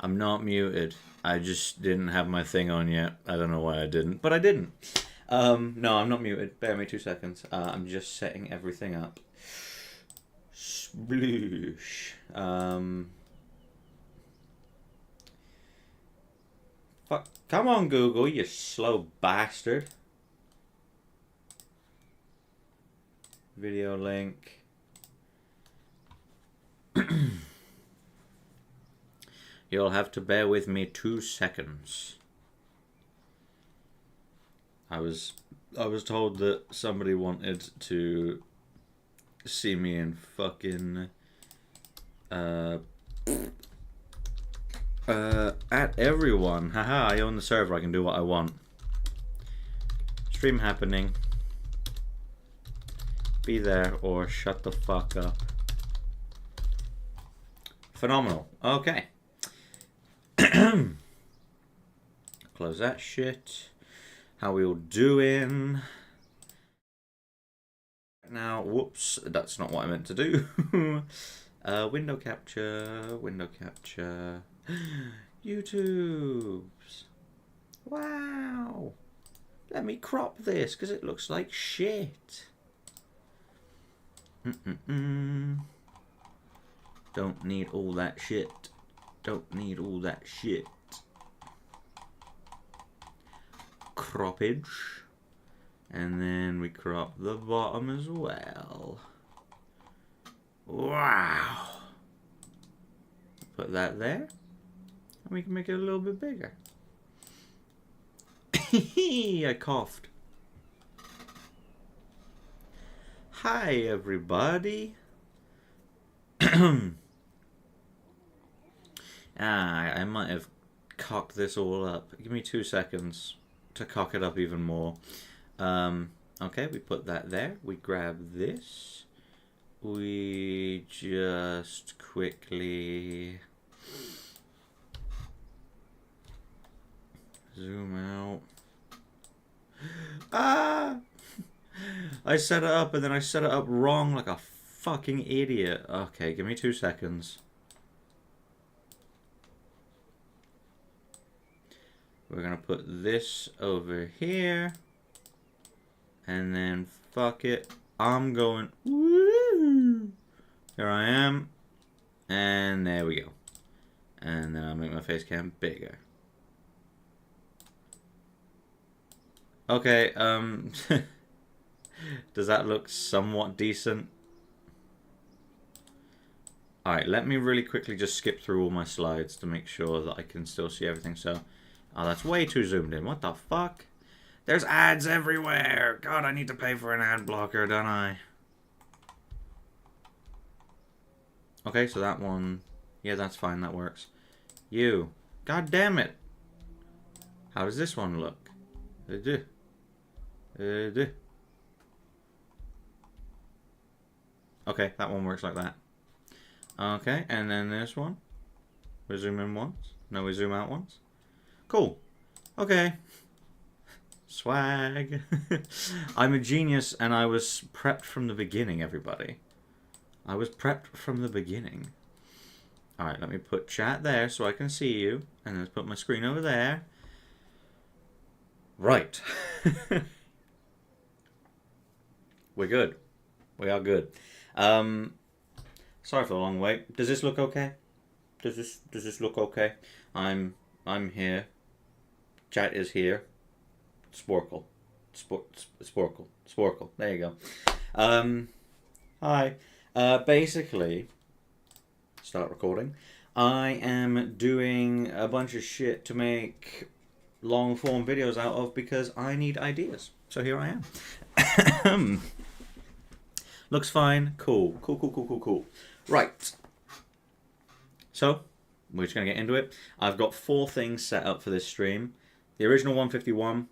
I'm not muted. I just didn't have my thing on yet. I don't know why I didn't, but I didn't. No, I'm not muted. Bear me 2 seconds. I'm just setting everything up. Sploosh. Fuck. Come on, Google, you slow bastard. Video link. You'll have to bear with me 2 seconds. I was told that somebody wanted to see me in fucking at everyone. Haha, I own the server, I can do what I want. Stream happening. Be there or shut the fuck up. Phenomenal. Okay. Close that shit. How we all doing? Now, whoops, that's not what I meant to do. Window capture, YouTube's. Wow. Let me crop this because it looks like shit. Don't need all that shit. Don't need all that shit. Croppage. And then we crop the bottom as well. Wow. Put that there. And we can make it a little bit bigger. I coughed. Hi, everybody. I might have cocked this all up. Give me 2 seconds to cock it up even more. Okay, we put that there. We grab this. We just quickly zoom out. Ah! I set it up and then I set it up wrong like a fucking idiot. Okay, give me 2 seconds. We're gonna put this over here. And then fuck it. I'm going. Woo! Here I am. And there we go. And then I'll make my face cam bigger. Okay, does that look somewhat decent? Alright, let me really quickly just skip through all my slides to make sure that I can still see everything. So, oh, that's way too zoomed in. What the fuck? There's ads everywhere. God, I need to pay for an ad blocker, don't I? Okay, so that one. Yeah, that's fine. That works. You. God damn it. How does this one look? Okay, that one works like that. Okay, and then this one. We zoom in once. No, we zoom out once. Cool. Okay. Swag. I'm a genius and I was prepped from the beginning, everybody. I was prepped from the beginning. Alright, let me put chat there so I can see you. And let's put my screen over there. Right. We're good. We are good. Sorry for the long wait. Does this look okay? Does this look okay? I'm here. Chat is here. Sprocle. Sprocle. There you go. Hi. Basically, start recording. I am doing a bunch of shit to make long form videos out of because I need ideas. So here I am. Looks fine. Cool. Right. So, we're just going to get into it. I've got 4 things set up for this stream. The original 151.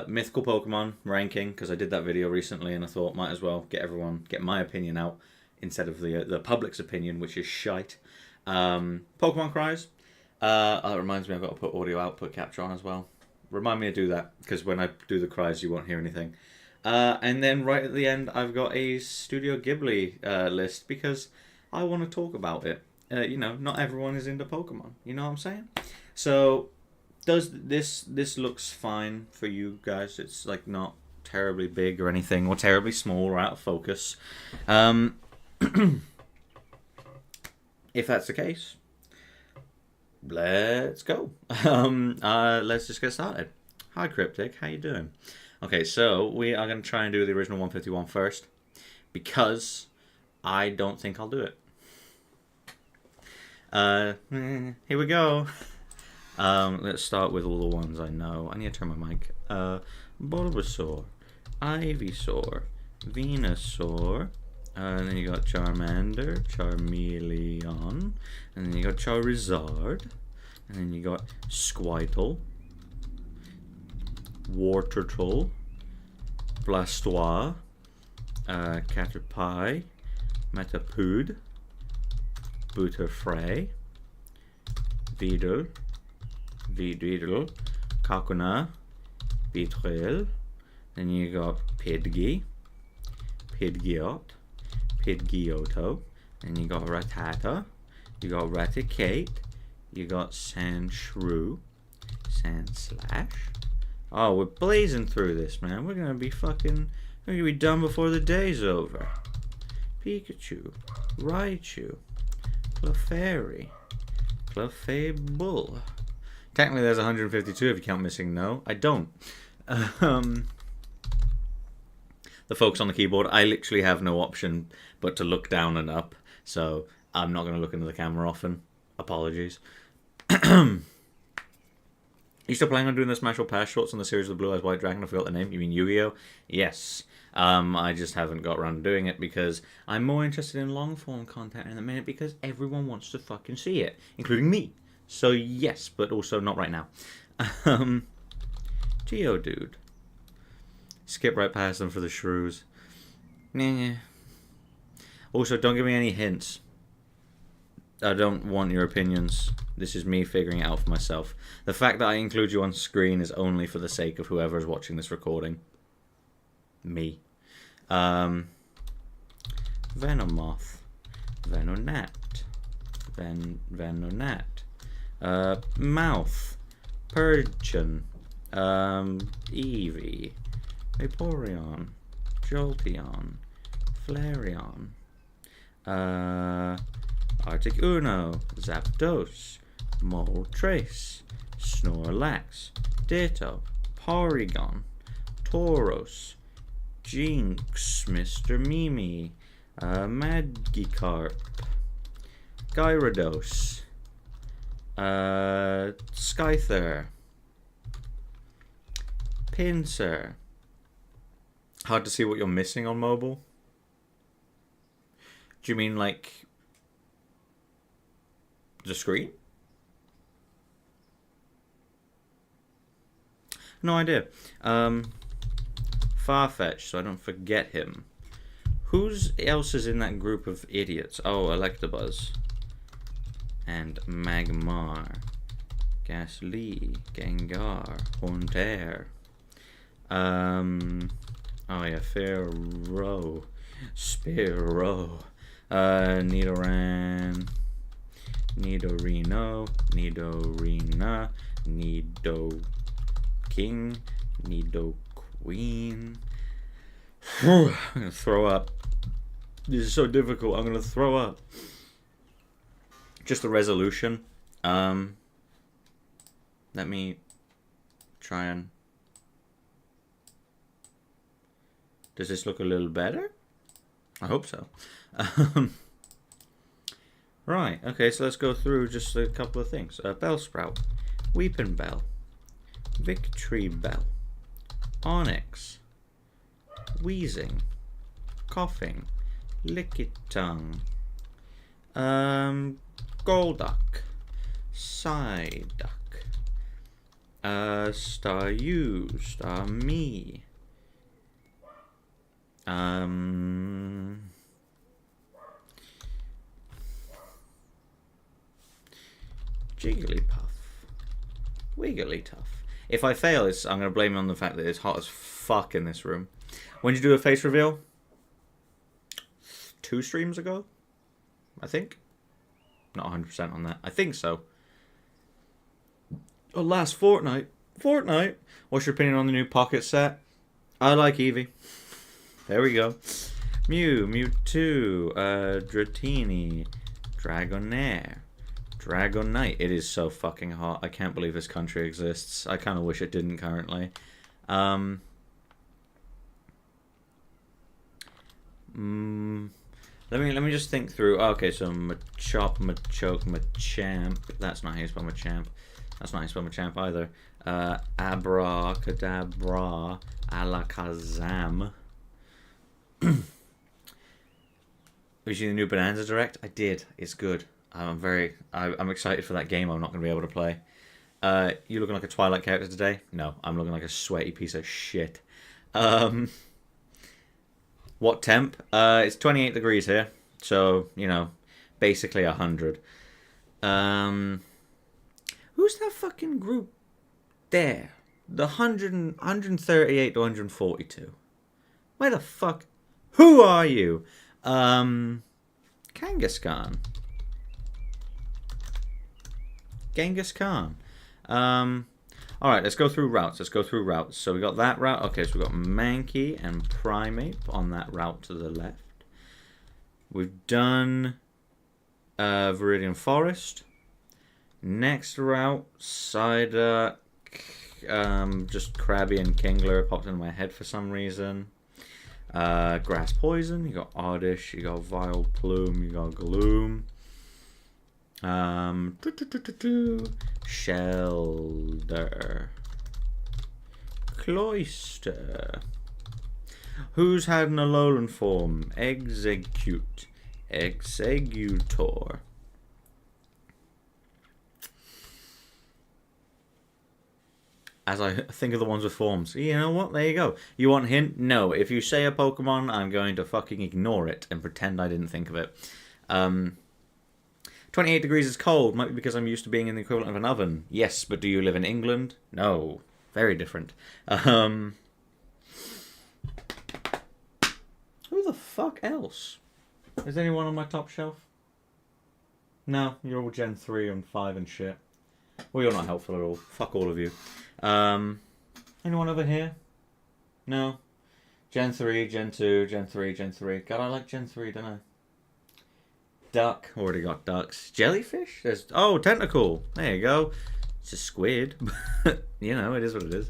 Mythical Pokemon ranking, because I did that video recently and I thought might as well get my opinion out instead of the public's opinion, which is shite. Pokemon cries. That reminds me, I've got to put audio output capture on as well. Remind me to do that, because when I do the cries you won't hear anything. And then right at the end I've got a Studio Ghibli list because I want to talk about it. you know, not everyone is into Pokemon. You know what I'm saying? So, does this looks fine for you guys? It's like not terribly big or anything, or terribly small or out of focus. If that's the case, let's go. Let's just get started. Hi, Cryptic. How you doing? Okay, so we are going to try and do the original 151 first, because I don't think I'll do it. Here we go. Let's start with all the ones I know. I need to turn my mic. Bulbasaur, Ivysaur, Venusaur, and then you got Charmander, Charmeleon, and then you got Charizard, and then you got Squirtle, Wartortle, Blastoise, Caterpie, Metapod, Butterfree, Videl, Kakuna, Betrayal, then you got Pidgey, Pidgeot, Pidgeotto, then you got Rattata, you got Raticate, you got Sandshrew, Sandslash. Oh, we're blazing through this, man. We're gonna be done before the day's over. Pikachu, Raichu, Clefairy, Clefable. Technically there's 152 if you count missing no. I don't. The folks on the keyboard, I literally have no option but to look down and up, so I'm not going to look into the camera often. Apologies. You still planning on doing the Smash or Pass shorts on the series of the Blue Eyes White Dragon? I forgot the name. You mean Yu-Gi-Oh? Yes. I just haven't got around to doing it because I'm more interested in long-form content in a minute because everyone wants to fucking see it, including me. So yes, but also not right now. Geodude. Skip right past them for the shrews. Nah. Also, don't give me any hints. I don't want your opinions. This is me figuring it out for myself. The fact that I include you on screen is only for the sake of whoever is watching this recording. Me. Venomoth. Venonat. Venonat. Mouth. Purgeon. Eevee. Vaporeon. Jolteon. Flareon. Arctic Uno, Zapdos, Moltres, Snorlax, Ditto, Porygon, Tauros, Jinx, Mr. Mimi, Magikarp, Gyarados, Scyther, Pinsir. Hard to see what you're missing on mobile. Do you mean like the screen? No idea. Farfetch, so I don't forget him. Who's else is in that group of idiots? Oh, Electabuzz. And Magmar. Ghastly. Gengar. Haunter. Oh yeah, Pharaoh. Spearow. Nidoran. Nidorino, Nidorina, Nido King, Nido Queen. I'm gonna throw up. This is so difficult. I'm gonna throw up. Just a resolution. Let me try and. Does this look a little better? I hope so. Right, okay, so let's go through just a couple of things. Bellsprout, Weeping Bell, Victory Bell, Onyx, Wheezing, Coughing, Lickitung, Golduck, Psyduck, Staryu, Starmie, Jigglypuff, Wigglytuff. If I fail, I'm going to blame it on the fact that it's hot as fuck in this room. When did you do a face reveal? 2 streams ago, I think. Not 100% on that. I think so. Oh, last fortnight. What's your opinion on the new Pocket set? I like Eevee. There we go. Mewtwo, Dratini, Dragonair, Dragonite. It is so fucking hot. I can't believe this country exists. I kind of wish it didn't currently. Let me just think through. Okay, so Machop, Machoke, Machamp. That's not how you spell Machamp. That's not how you spell Machamp either. Abracadabra, Alakazam. Have you seen the new Bonanza Direct? I did. It's good. I'm excited for that game I'm not going to be able to play. You looking like a Twilight character today? No, I'm looking like a sweaty piece of shit. What temp? It's 28 degrees here. So, you know, basically 100. Who's that fucking group there? The 138 to 142. Where the fuck? Who are you? Kangaskhan. Genghis Khan. Alright, let's go through routes. So we got that route. Okay, so we got Mankey and Primeape on that route to the left. We've done Viridian Forest. Next route, Psyduck. Just Krabby and Kingler popped into my head for some reason. Grass Poison. You got Oddish. You got Vileplume. You got Gloom. Shelder. Cloyster. Who's had an Alolan form? Execute. Executor. As I think of the ones with forms. You know what? There you go. You want a hint? No. If you say a Pokemon, I'm going to fucking ignore it and pretend I didn't think of it. 28 degrees is cold. Might be because I'm used to being in the equivalent of an oven. Yes, but do you live in England? No. Very different. Who the fuck else? Is anyone on my top shelf? No, you're all Gen 3 and 5 and shit. Well, you're not helpful at all. Fuck all of you. Anyone over here? No? Gen 3, Gen 2, Gen 3, Gen 3. God, I like Gen 3, don't I? Duck. Already got ducks. Jellyfish? Oh, Tentacool. There you go. It's a squid. You know, it is what it is.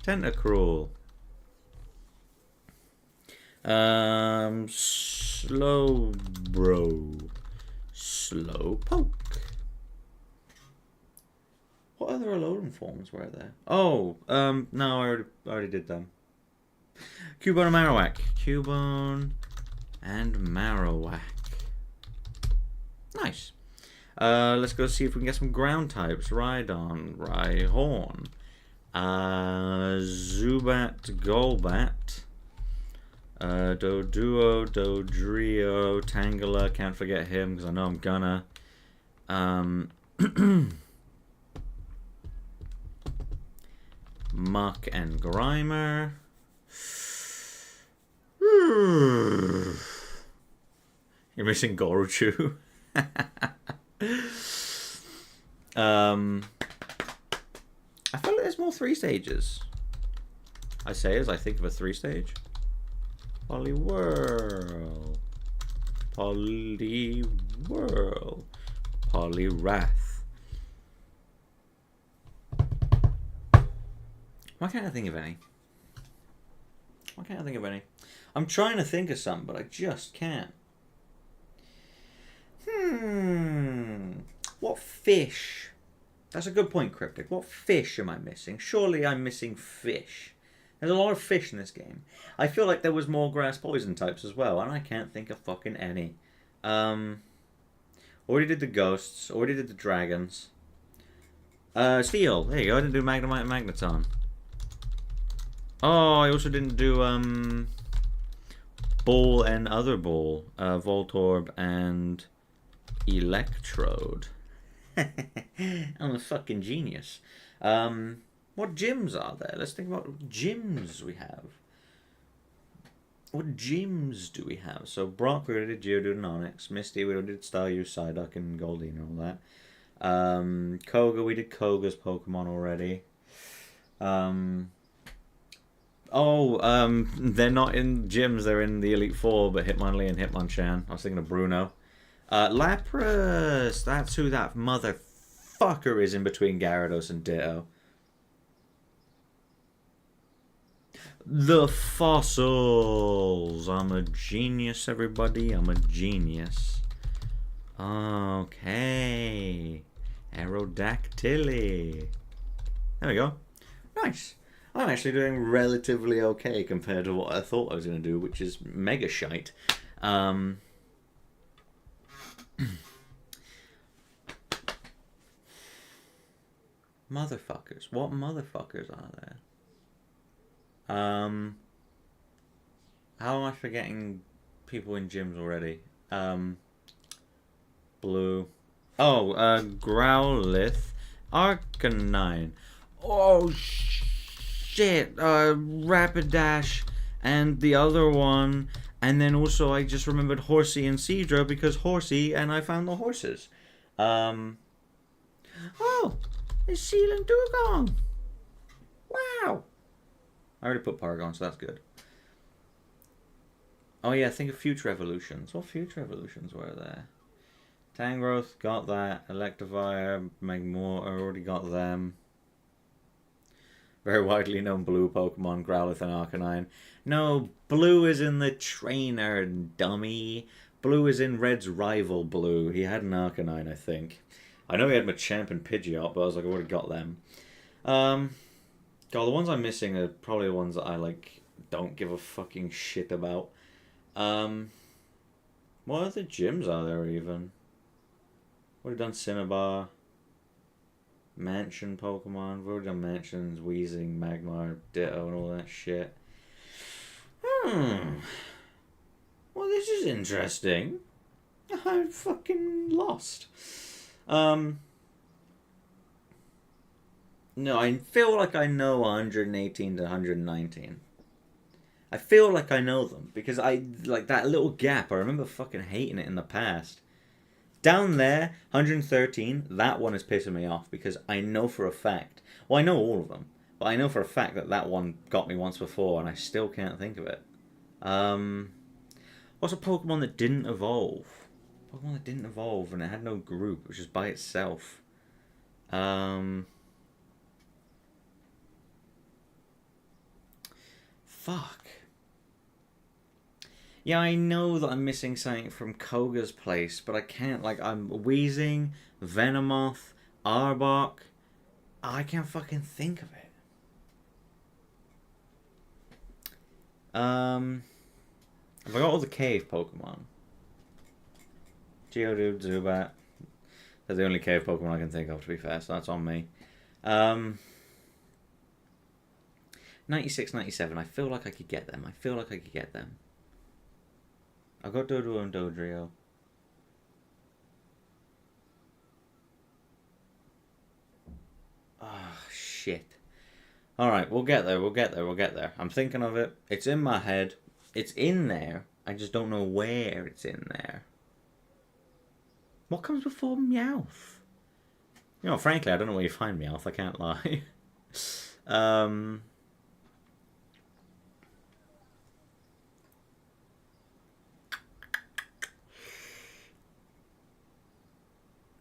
Tentacruel. Slowbro. Slowpoke. What other Alolan forms were there? Oh, no, I already did them. Cubone and Marowak. Cubone and Marowak. Nice. Let's go see if we can get some ground types. Rhydon, Rhyhorn, Zubat, Golbat, Doduo, Dodrio, Tangela. Can't forget him because I know I'm gonna. Muck and Grimer. You're missing Goruchu. I feel like there's more 3 stages. I say as I think of a 3-stage. Poliwhirl. Poliwhirl. Poliwrath. Why can't I think of any? I'm trying to think of some, but I just can't. What fish? That's a good point, Cryptic. What fish am I missing? Surely I'm missing fish. There's a lot of fish in this game. I feel like there was more grass poison types as well, and I can't think of fucking any. Already did the ghosts. Already did the dragons. Steel. There you go. I didn't do Magnemite and Magneton. Oh, I also didn't do Ball and Other Ball. Voltorb and Electrode. I'm a fucking genius. What gyms are there? Let's think about what gyms we have. What gyms do we have? So Brock, we already did Geodude and Onyx. Misty, we already did Staryu, Psyduck, and Goldeen and all that. Koga, we did Koga's Pokemon already. They're not in gyms, they're in the Elite Four, but Hitmonlee and Hitmonchan. I was thinking of Bruno. Lapras, that's who that motherfucker is in between Gyarados and Ditto. The fossils. I'm a genius, everybody. I'm a genius. Okay. Aerodactyly. There we go. Nice. I'm actually doing relatively okay compared to what I thought I was going to do, which is mega shite. Motherfuckers. What motherfuckers are there? How am I forgetting people in gyms already? Blue. Oh, Growlithe. Arcanine. Oh, shit. Rapidash. And the other one. And then also I just remembered Horsey and Seadra because Horsey and I found the horses. Oh, it's Sealant Dugong. Wow. I already put Paragon, so that's good. Oh yeah, think of future evolutions. What future evolutions were there? Tangrowth, got that. Electivire, Magmor, I already got them. Very widely known blue Pokemon, Growlithe and Arcanine. No, blue is in the trainer, dummy. Blue is in Red's rival Blue. He had an Arcanine, I think. I know he had Machamp and Pidgeot, but I was like, I already got them. God, the ones I'm missing are probably the ones that I, like, don't give a fucking shit about. What other gyms are there, even? We've done Cinnabar. Mansion Pokemon. We've already done Mansions, Weezing, Magmar, Ditto, and all that shit. Well, this is interesting. I'm fucking lost. No, I feel like I know 118 to 119. I feel like I know them because I like that little gap. I remember fucking hating it in the past. Down there, 113, that one is pissing me off because I know for a fact. Well, I know all of them, but I know for a fact that that one got me once before and I still can't think of it. What's a Pokemon that didn't evolve? Pokemon that didn't evolve and it had no group, it was just by itself. Fuck. Yeah, I know that I'm missing something from Koga's place, but I can't, like, I'm Weezing, Venomoth, Arbok. I can't fucking think of it. Have I got all the cave Pokemon? Geodude, Zubat. They're the only cave Pokemon I can think of, to be fair, so that's on me. 96, 97. I feel like I could get them. I got Doduo and Dodrio. Ah, shit. Alright, we'll get there. I'm thinking of it. It's in my head. It's in there. I just don't know where it's in there. What comes before Meowth? You know, frankly, I don't know where you find Meowth. I can't lie.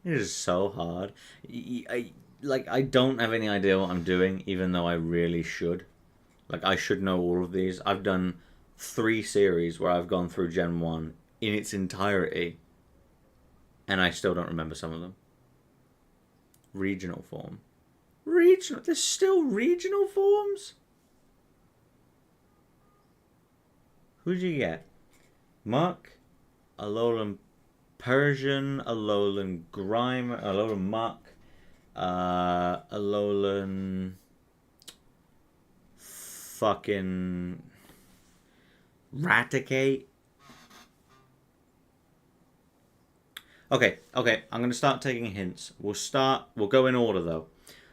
It is so hard. I don't have any idea what I'm doing, even though I really should. Like, I should know all of these. I've done 3 series where I've gone through Gen 1 in its entirety, and I still don't remember some of them. Regional form. There's still regional forms? Who'd you get? Muck, Alolan Persian, Alolan Grimer, Alolan Muck, Alolan fucking Raticate. Okay, I'm gonna start taking hints. We'll go in order though.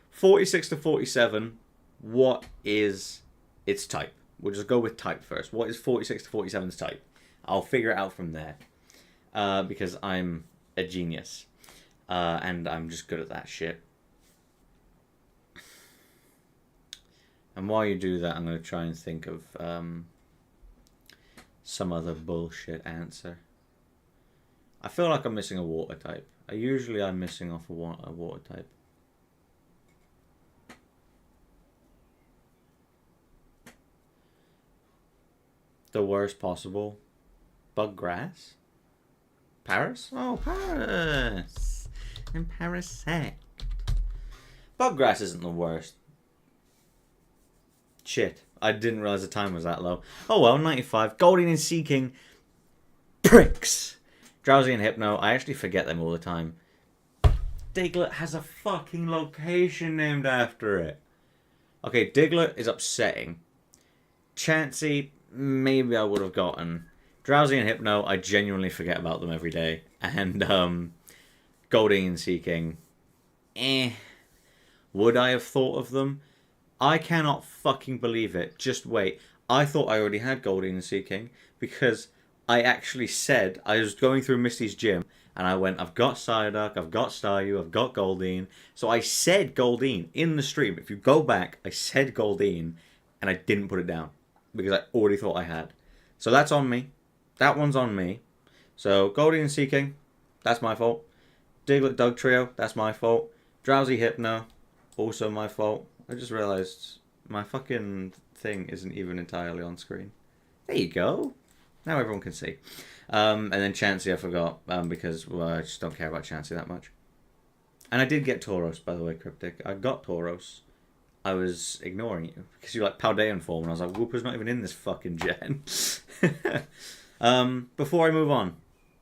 46 to 47, what is its type? We'll just go with type first. What is 46 to 47's type? I'll figure it out from there. Because I'm a genius. And I'm just good at that shit. And while you do that, I'm going to try and think of some other bullshit answer. I feel like I'm missing a water type. I'm missing off a water type. The worst possible. Bug grass? Paris? Oh, Paris! And Parasect. Bug grass isn't the worst. Shit. I didn't realize the time was that low. Oh well, 95. Goldeen and Seeking. Pricks! Drowsy and Hypno. I actually forget them all the time. Diglett has a fucking location named after it. Okay, Diglett is upsetting. Chansey, maybe I would have gotten. Drowsy and Hypno, I genuinely forget about them every day. And Goldeen and Seeking, would I have thought of them? I cannot fucking believe it. Just wait. I thought I already had Goldeen and Seeking because I actually said, I was going through Misty's gym and I went, I've got Psyduck, I've got Staryu, I've got Goldeen. So I said Goldeen in the stream. If you go back, I said Goldeen and I didn't put it down because I already thought I had. So that's on me. That one's on me. So Goldeen and Seeking, that's my fault. Diglett Dug Trio, that's my fault. Drowsy Hypno, also my fault. I just realized my fucking thing isn't even entirely on screen. There you go. Now everyone can see. And then Chansey I forgot because I just don't care about Chansey that much. And I did get Tauros, by the way, Cryptic. I got Tauros. I was ignoring you because you like Paldean form, and I was like, Wooper's not even in this fucking gen. Before I move on,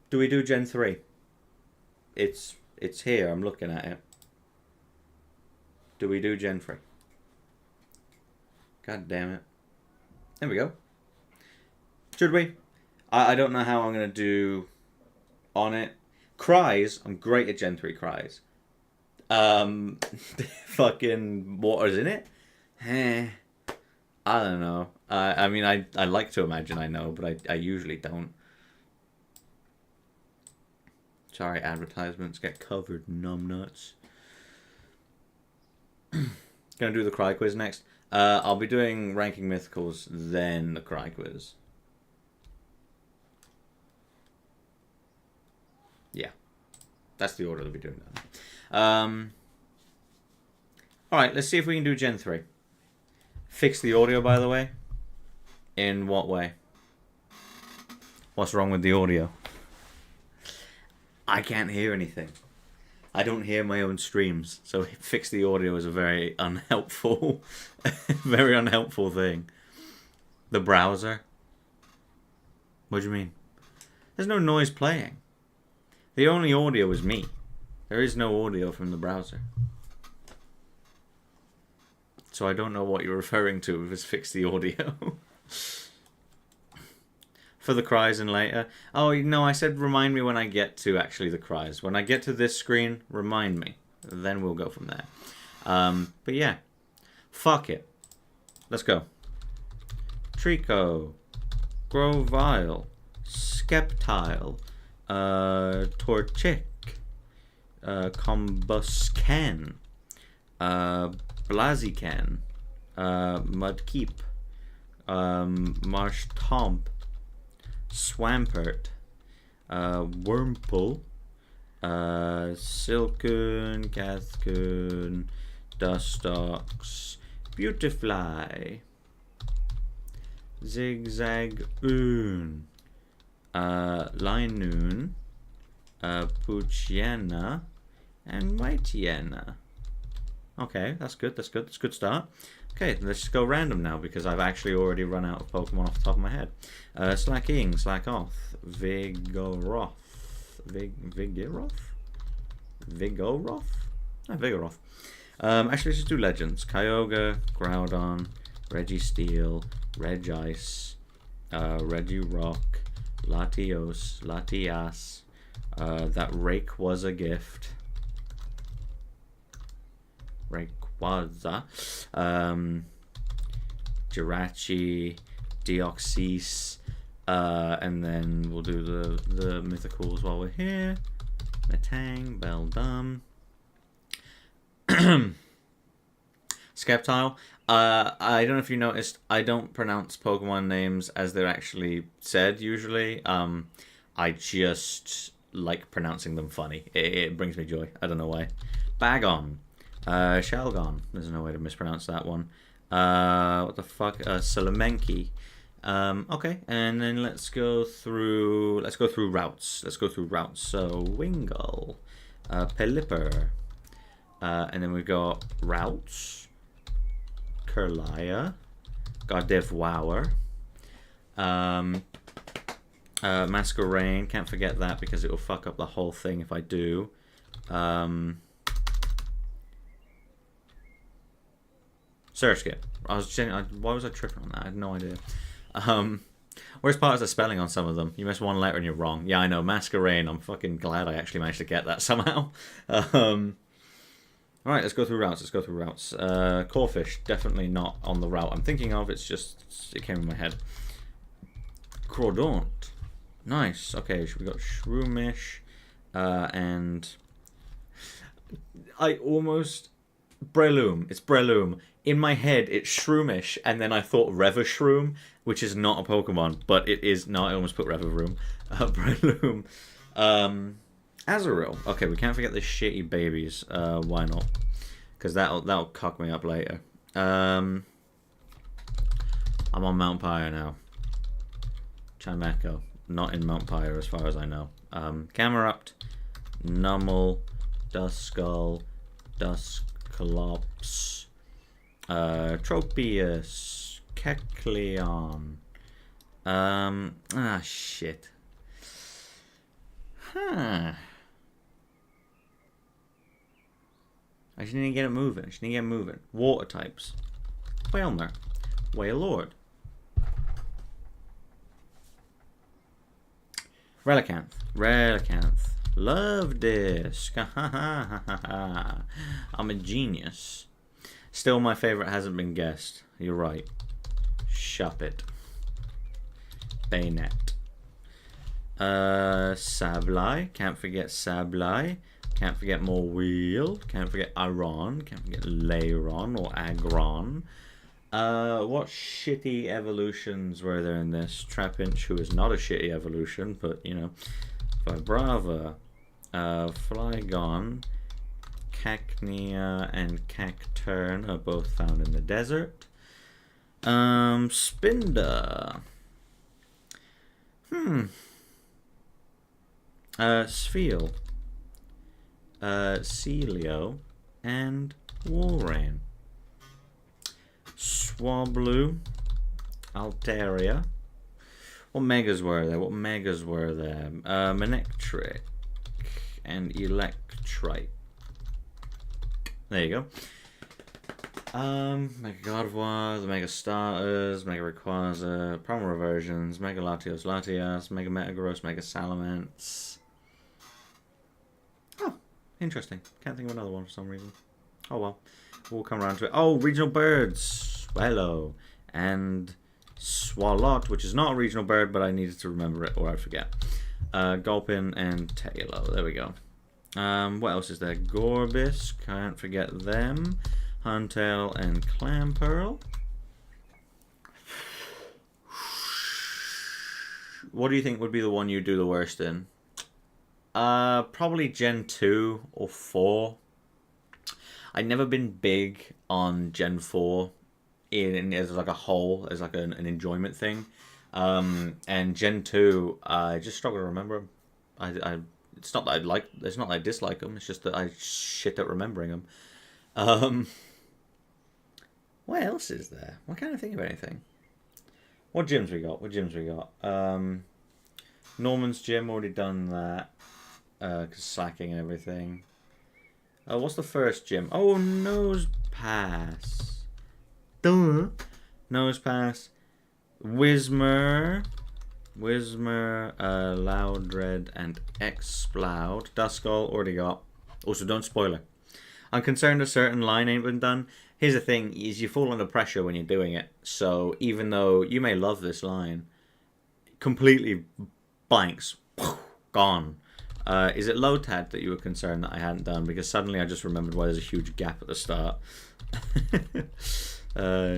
do we do Gen 3? It's here. I'm looking at it. Do we do Gen 3? God damn it. There we go. Should we? I don't know how I'm going to do on it. Cries. I'm great at Gen 3 Cries. Fucking water's in it? I don't know. I mean, I like to imagine I know, but I usually don't. Sorry, advertisements get covered, numbnuts. Gonna do the Cry quiz next. I'll be doing ranking mythicals, then the Cry quiz. Yeah. That's the order that we're doing that. Alright, let's see if we can do Gen 3. Fix the audio, by the way. In what way? What's wrong with the audio? I can't hear anything. I don't hear my own streams, so fix the audio is a very unhelpful, very unhelpful thing. The browser? What do you mean? There's no noise playing. The only audio is me. There is no audio from the browser. So I don't know what you're referring to with this fix the audio. For the cries and later. Oh, no, I said remind me when I get to actually the cries. When I get to this screen, remind me. Then we'll go from there. But yeah. Fuck it. Let's go. Trico. Grovile. Skeptile. Torchic. Combusken. Blaziken. Mudkeep. Marshtomp. Swampert, Wurmple, Silcoon, Cathcoon, Dustox, Beautifly, Zigzagoon, Linoon, Puchiena, and Mightyena. Okay, that's good, that's good, that's a good start. Okay, let's just go random now because I've actually already run out of Pokemon off the top of my head. Slacking, Slackoth, Vigoroth. Vigoroth? Vigoroth? No, Vigoroth. Actually, let's just do Legends. Kyogre, Groudon, Registeel, Regice, Regirock, Latios, Latias. That Rake was a gift. Rayquaza, Jirachi, Deoxys, and then we'll do the mythicals while we're here. Metang, Beldum. Skeptile. I don't know if you noticed, I don't pronounce Pokemon names as they're actually said usually. I just like pronouncing them funny. It brings me joy. I don't know why. Bagon. Shelgon. There's no way to mispronounce that one. What the fuck? Salamenki. Okay, and then let's go through routes. So Wingull, Pelipper, and then we've got routes. Kerlaya, Gardevoir, Masquerain. Can't forget that because it will fuck up the whole thing if I do. Surskit. Why was I tripping on that? I had no idea. Worst part is the spelling on some of them. You miss one letter and you're wrong. Yeah, I know. Masquerain. I'm fucking glad I actually managed to get that somehow. Alright, let's go through routes. Corphish. Definitely not on the route I'm thinking of. It's just, it came in my head. Crawdaunt. Nice. Okay, we got Shroomish. And I almost... Breloom. It's Breloom. In my head, it's Shroomish, and then I thought Revashroom, which is not a Pokemon, but it is... No, I almost put Revavroom. Breloom. Azurill. Okay, we can't forget the shitty babies. Why not? Because that'll cock me up later. I'm on Mount Pyre now. Chimecho. Not in Mount Pyre as far as I know. Camerupt. Numel. Duskull. Dusclops. Tropius. Kecleon. Shit. Huh. I just need to get it moving. Water types. Whalmer. Wailord. Relicanth. Love Disc. I'm a genius. Still, my favorite hasn't been guessed. You're right. Shuppet. Bayonet. Sableye. Can't forget Sableye. Can't forget Morwheel. Can't forget Aron. Can't forget Lairon or Agron. What shitty evolutions were there in this? Trapinch, who is not a shitty evolution, but, you know. Vibrava. Flygon. Cacnea and Cacturn are both found in the desert. Spinda. Spheal. Celio and Walrein. Swablu. Altaria. What megas were there? Manectric and Electrite. There you go. Mega Gardevoir, the Mega Starters, Mega Rayquaza, Primal Reversions, Mega Latios, Mega Metagross, Mega Salamence. Oh, interesting. Can't think of another one for some reason. Oh well. We'll come around to it. Oh, regional birds. Hello. And Swalot, which is not a regional bird, but I needed to remember it or I'd forget. Gulpin and Tailo. There we go. What else is there? Gorbis. Can't forget them. Huntail and Clamperl. What do you think would be the one you do the worst in? Probably Gen 2 or 4. I've never been big on Gen 4 as like a whole, as like an enjoyment thing. And Gen 2, I just struggle to remember them. It's not that it's not that I dislike them, it's just that I shit at remembering them. What else is there? I can't think of anything. What gyms we got? Norman's gym, already done that. Cause slacking and everything. What's the first gym? Oh, Nose Pass. Duh. Nose Pass. Whismur, Loudred, and Exploud. Duskull, already got. Also, don't spoil it. I'm concerned a certain line ain't been done. Here's the thing, is you fall under pressure when you're doing it. So even though you may love this line, completely blanks, gone. Is it Lotad that you were concerned that I hadn't done? Because suddenly I just remembered why there's a huge gap at the start.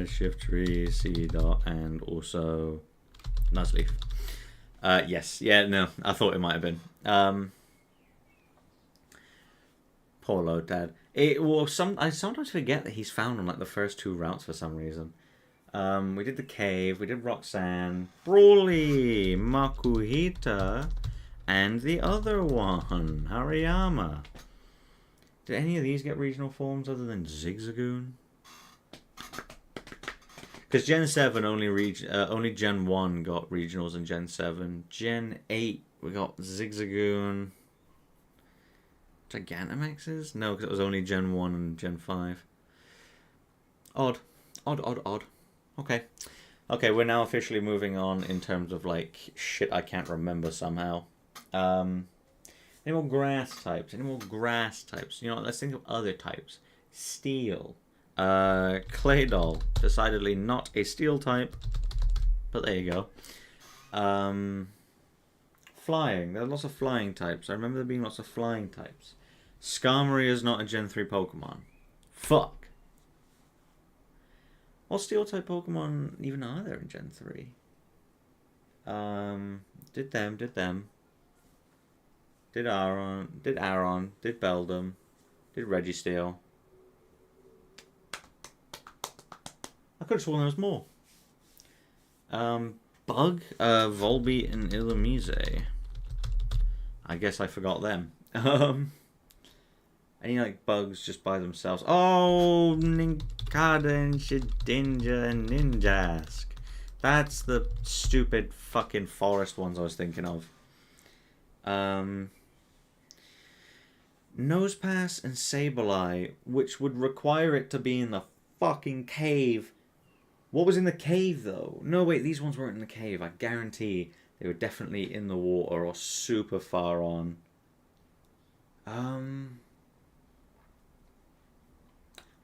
Shift tree, C dot, and also Nuzleaf. Yes, yeah, no, I thought it might have been. Poor Lotad. I sometimes forget that he's found on like the first 2 routes for some reason. We did the cave, we did Roxanne, Broly, Makuhita, and the other one, Hariyama. Did any of these get regional forms other than Zigzagoon? Because Gen 7 only Gen 1 got regionals in Gen 7. Gen 8 we got Zigzagoon. Gigantamaxes? No, because it was only Gen 1 and Gen 5. Odd. Okay. Okay, we're now officially moving on in terms of, like, shit I can't remember somehow. Any more grass types? Any more grass types? You know what, let's think of other types. Steel. Clay doll. Decidedly not a steel type. But there you go. Flying. There are lots of flying types. I remember there being lots of flying types. Skarmory is not a Gen 3 Pokemon. Fuck. What steel type Pokemon even are there in Gen 3? Did them. Did Aron, did Beldum, did Registeel. I could have sworn there was more. Bug, Volbeat, and Illumise. I guess I forgot them. Any like bugs just by themselves? Oh, Nincada and Shedinja and Ninjask. That's the stupid fucking forest ones I was thinking of. Nosepass and Sableye, which would require it to be in the fucking cave. What was in the cave though? No, wait, these ones weren't in the cave. I guarantee they were definitely in the water or super far on.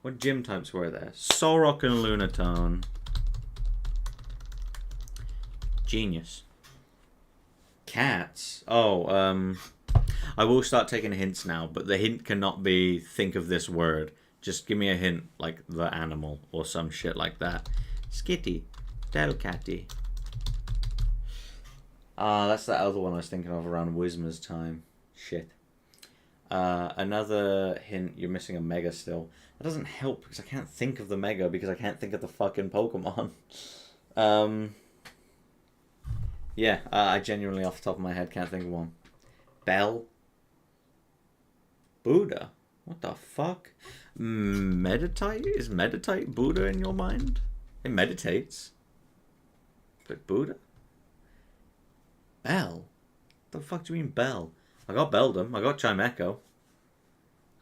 What gym types were there? Solrock and Lunatone. Genius. Cats? Oh, I will start taking hints now, but the hint cannot be think of this word. Just give me a hint, like the animal or some shit like that. Skitty. Delcatty. That's that other one I was thinking of around Whismer's time. Shit. Another hint, you're missing a Mega still. That doesn't help because I can't think of the Mega because I can't think of the fucking Pokemon. Yeah, I genuinely off the top of my head can't think of one. Bell? Buddha? What the fuck? Meditite? Is Meditite Buddha in your mind? It meditates. But Buddha? Bell? What the fuck do you mean Bell? I got Beldum. I got Chimecho.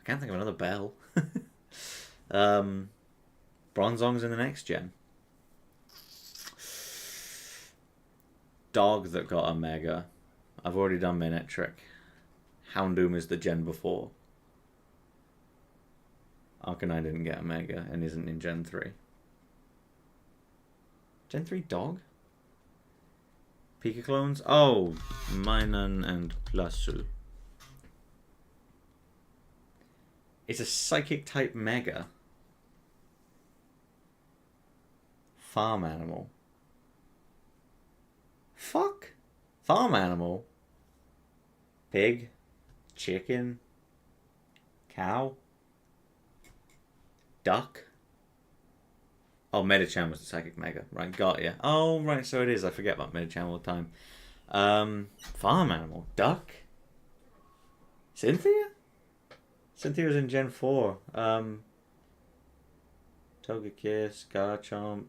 I can't think of another Bell. Bronzong's in the next gen. Dog that got a Mega. I've already done Manectric. Houndoom is the gen before. Arcanine didn't get a Mega and isn't in Gen 3. Gen 3 Dog? Pika clones? Oh, Minun and Plasu. It's a psychic type Mega. Farm animal. Fuck. Farm animal. Pig. Chicken. Cow. Duck. Oh, Medicham was the psychic Mega. Right, got ya. Oh, right, so it is. I forget about Medicham all the time. Farm animal. Duck. Cynthia? Cynthia's in Gen 4. Togekiss, Garchomp,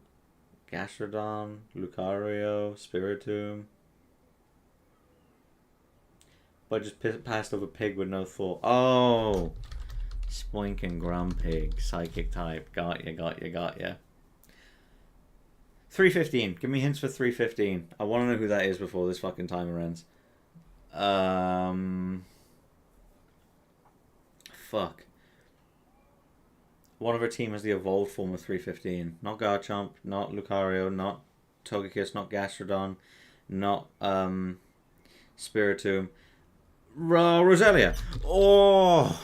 Gastrodon, Lucario, Spiritomb. But just passed over Pig with no thought. Oh! Spoink and Grumpig, psychic type. Got ya. 315. Give me hints for 315. I want to know who that is before this fucking timer ends. Fuck. One of her team has the evolved form of 315. Not Garchomp, not Lucario, not Togekiss, not Gastrodon, not Spiritomb. Roselia. Oh!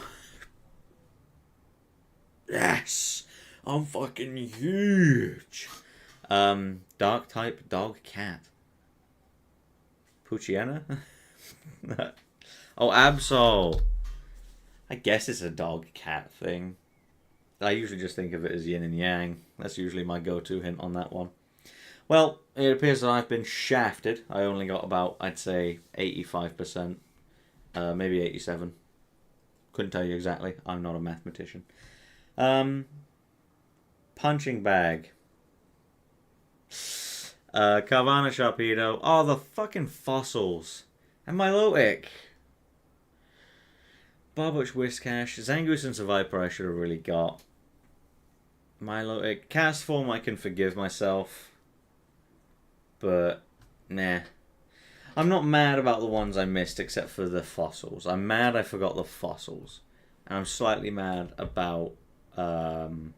Yes! I'm fucking huge! Dark type dog cat. Poochyena? Oh, Absol! I guess it's a dog cat thing. I usually just think of it as yin and yang. That's usually my go-to hint on that one. Well, it appears that I've been shafted. I only got about, I'd say, 85%. Maybe 87. Couldn't tell you exactly. I'm not a mathematician. Punching bag. Carvana Sharpedo. Oh, the fucking fossils. And Milotic. Barbuch Whiscash. Zangoose and Seviper I should have really got. Milotic. Cast form I can forgive myself. But, nah. I'm not mad about the ones I missed except for the fossils. I'm mad I forgot the fossils. And I'm slightly mad about Glalie.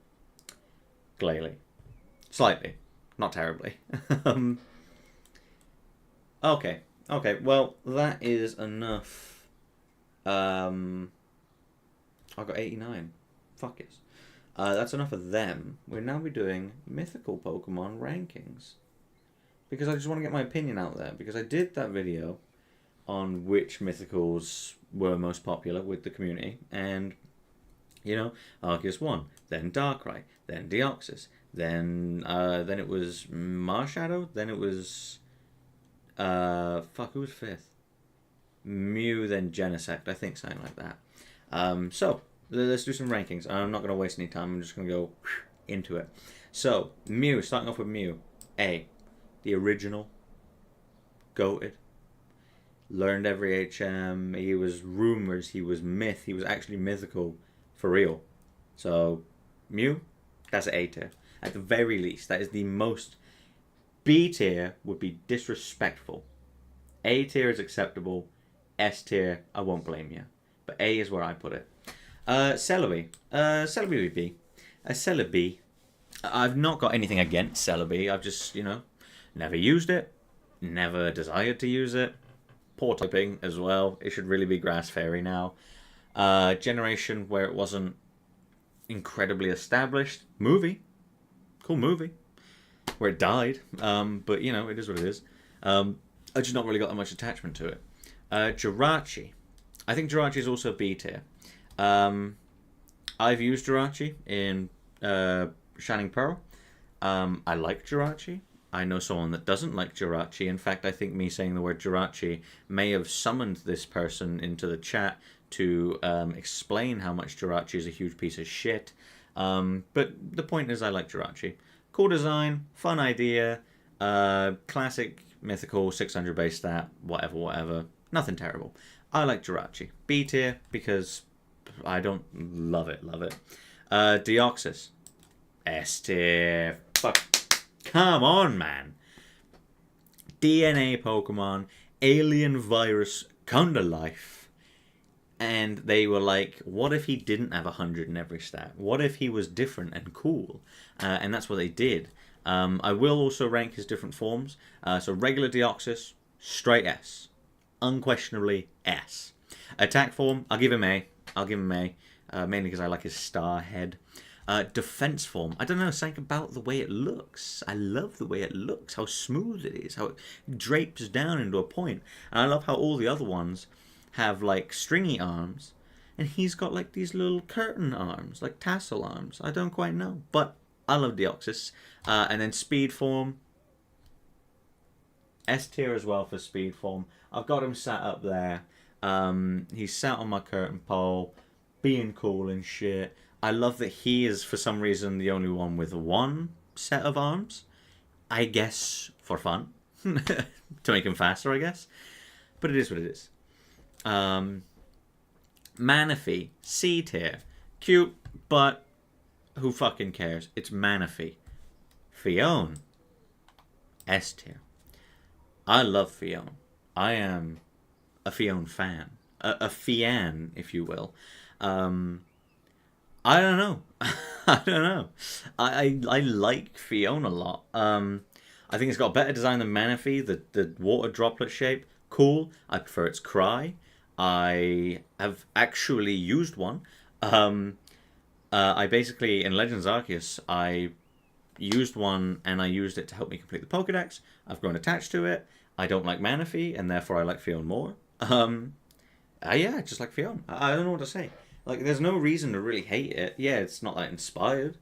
Slightly. Not terribly. Okay. Okay, well, that is enough. I've got 89. Fuck yes. That's enough of them. We'll now be doing mythical Pokemon rankings. Because I just want to get my opinion out there. Because I did that video on which mythicals were most popular with the community. And, you know, Arceus won. Then Darkrai. Then Deoxys. Then it was Marshadow. Then it was... who was fifth? Mew, then Genesect. I think something like that. So, let's do some rankings. I'm not going to waste any time. I'm just going to go into it. So, Mew. Starting off with Mew. A. The original. Goated. Learned every HM. He was rumors. He was myth. He was actually mythical. For real. So, Mew. That's an A tier. At the very least. That is the most... B tier would be disrespectful. A tier is acceptable. S tier, I won't blame you. But A is where I put it. Celebi. Celebi would be. Celebi. I've not got anything against Celebi. I've just, you know, never used it. Never desired to use it. Poor typing as well. It should really be Grass Fairy now. Generation where it wasn't incredibly established. Movie. Cool movie. Where it died. But, you know, it is what it is. I just not really got that much attachment to it. Jirachi. I think Jirachi is also B tier. I've used Jirachi in Shining Pearl. I like Jirachi. I know someone that doesn't like Jirachi. In fact, I think me saying the word Jirachi may have summoned this person into the chat to explain how much Jirachi is a huge piece of shit. But the point is I like Jirachi. Cool design, fun idea, classic mythical 600 base stat, whatever. Nothing terrible. I like Jirachi. B tier because I don't love it. Deoxys. S tier. Fuck. Come on, man. DNA Pokemon, alien virus, come to life. And they were like, what if he didn't have 100 in every stat? What if he was different and cool? And that's what they did. I will also rank his different forms. So regular Deoxys, straight S. Unquestionably S. Attack form, I'll give him A. Mainly because I like his star head. Defense form, I don't know, something about the way it looks. I love the way it looks, how smooth it is, how it drapes down into a point. And I love how all the other ones have like stringy arms, and he's got like these little curtain arms, like tassel arms. I don't quite know, but I love Deoxys. And then speed form, S tier as well for speed form. I've got him sat up there. He's sat on my curtain pole, being cool and shit. I love that he is, for some reason, the only one with one set of arms. I guess for fun. To make him faster, I guess. But it is what it is. Manaphy, C tier. Cute, but who fucking cares? It's Manaphy. Fion, S tier. I love Fion. I am a Fion fan. A Fian, if you will. I don't know. I don't know. I like Fiona a lot. I think it's got a better design than Manaphy. The water droplet shape, cool. I prefer its cry. I have actually used one. Um, I basically in Legends Arceus I used one and I used it to help me complete the Pokedex. I've grown attached to it. I don't like Manaphy and therefore I like Fiona more. Yeah, just like Fiona. I don't know what to say. Like, there's no reason to really hate it. Yeah, it's not that inspired,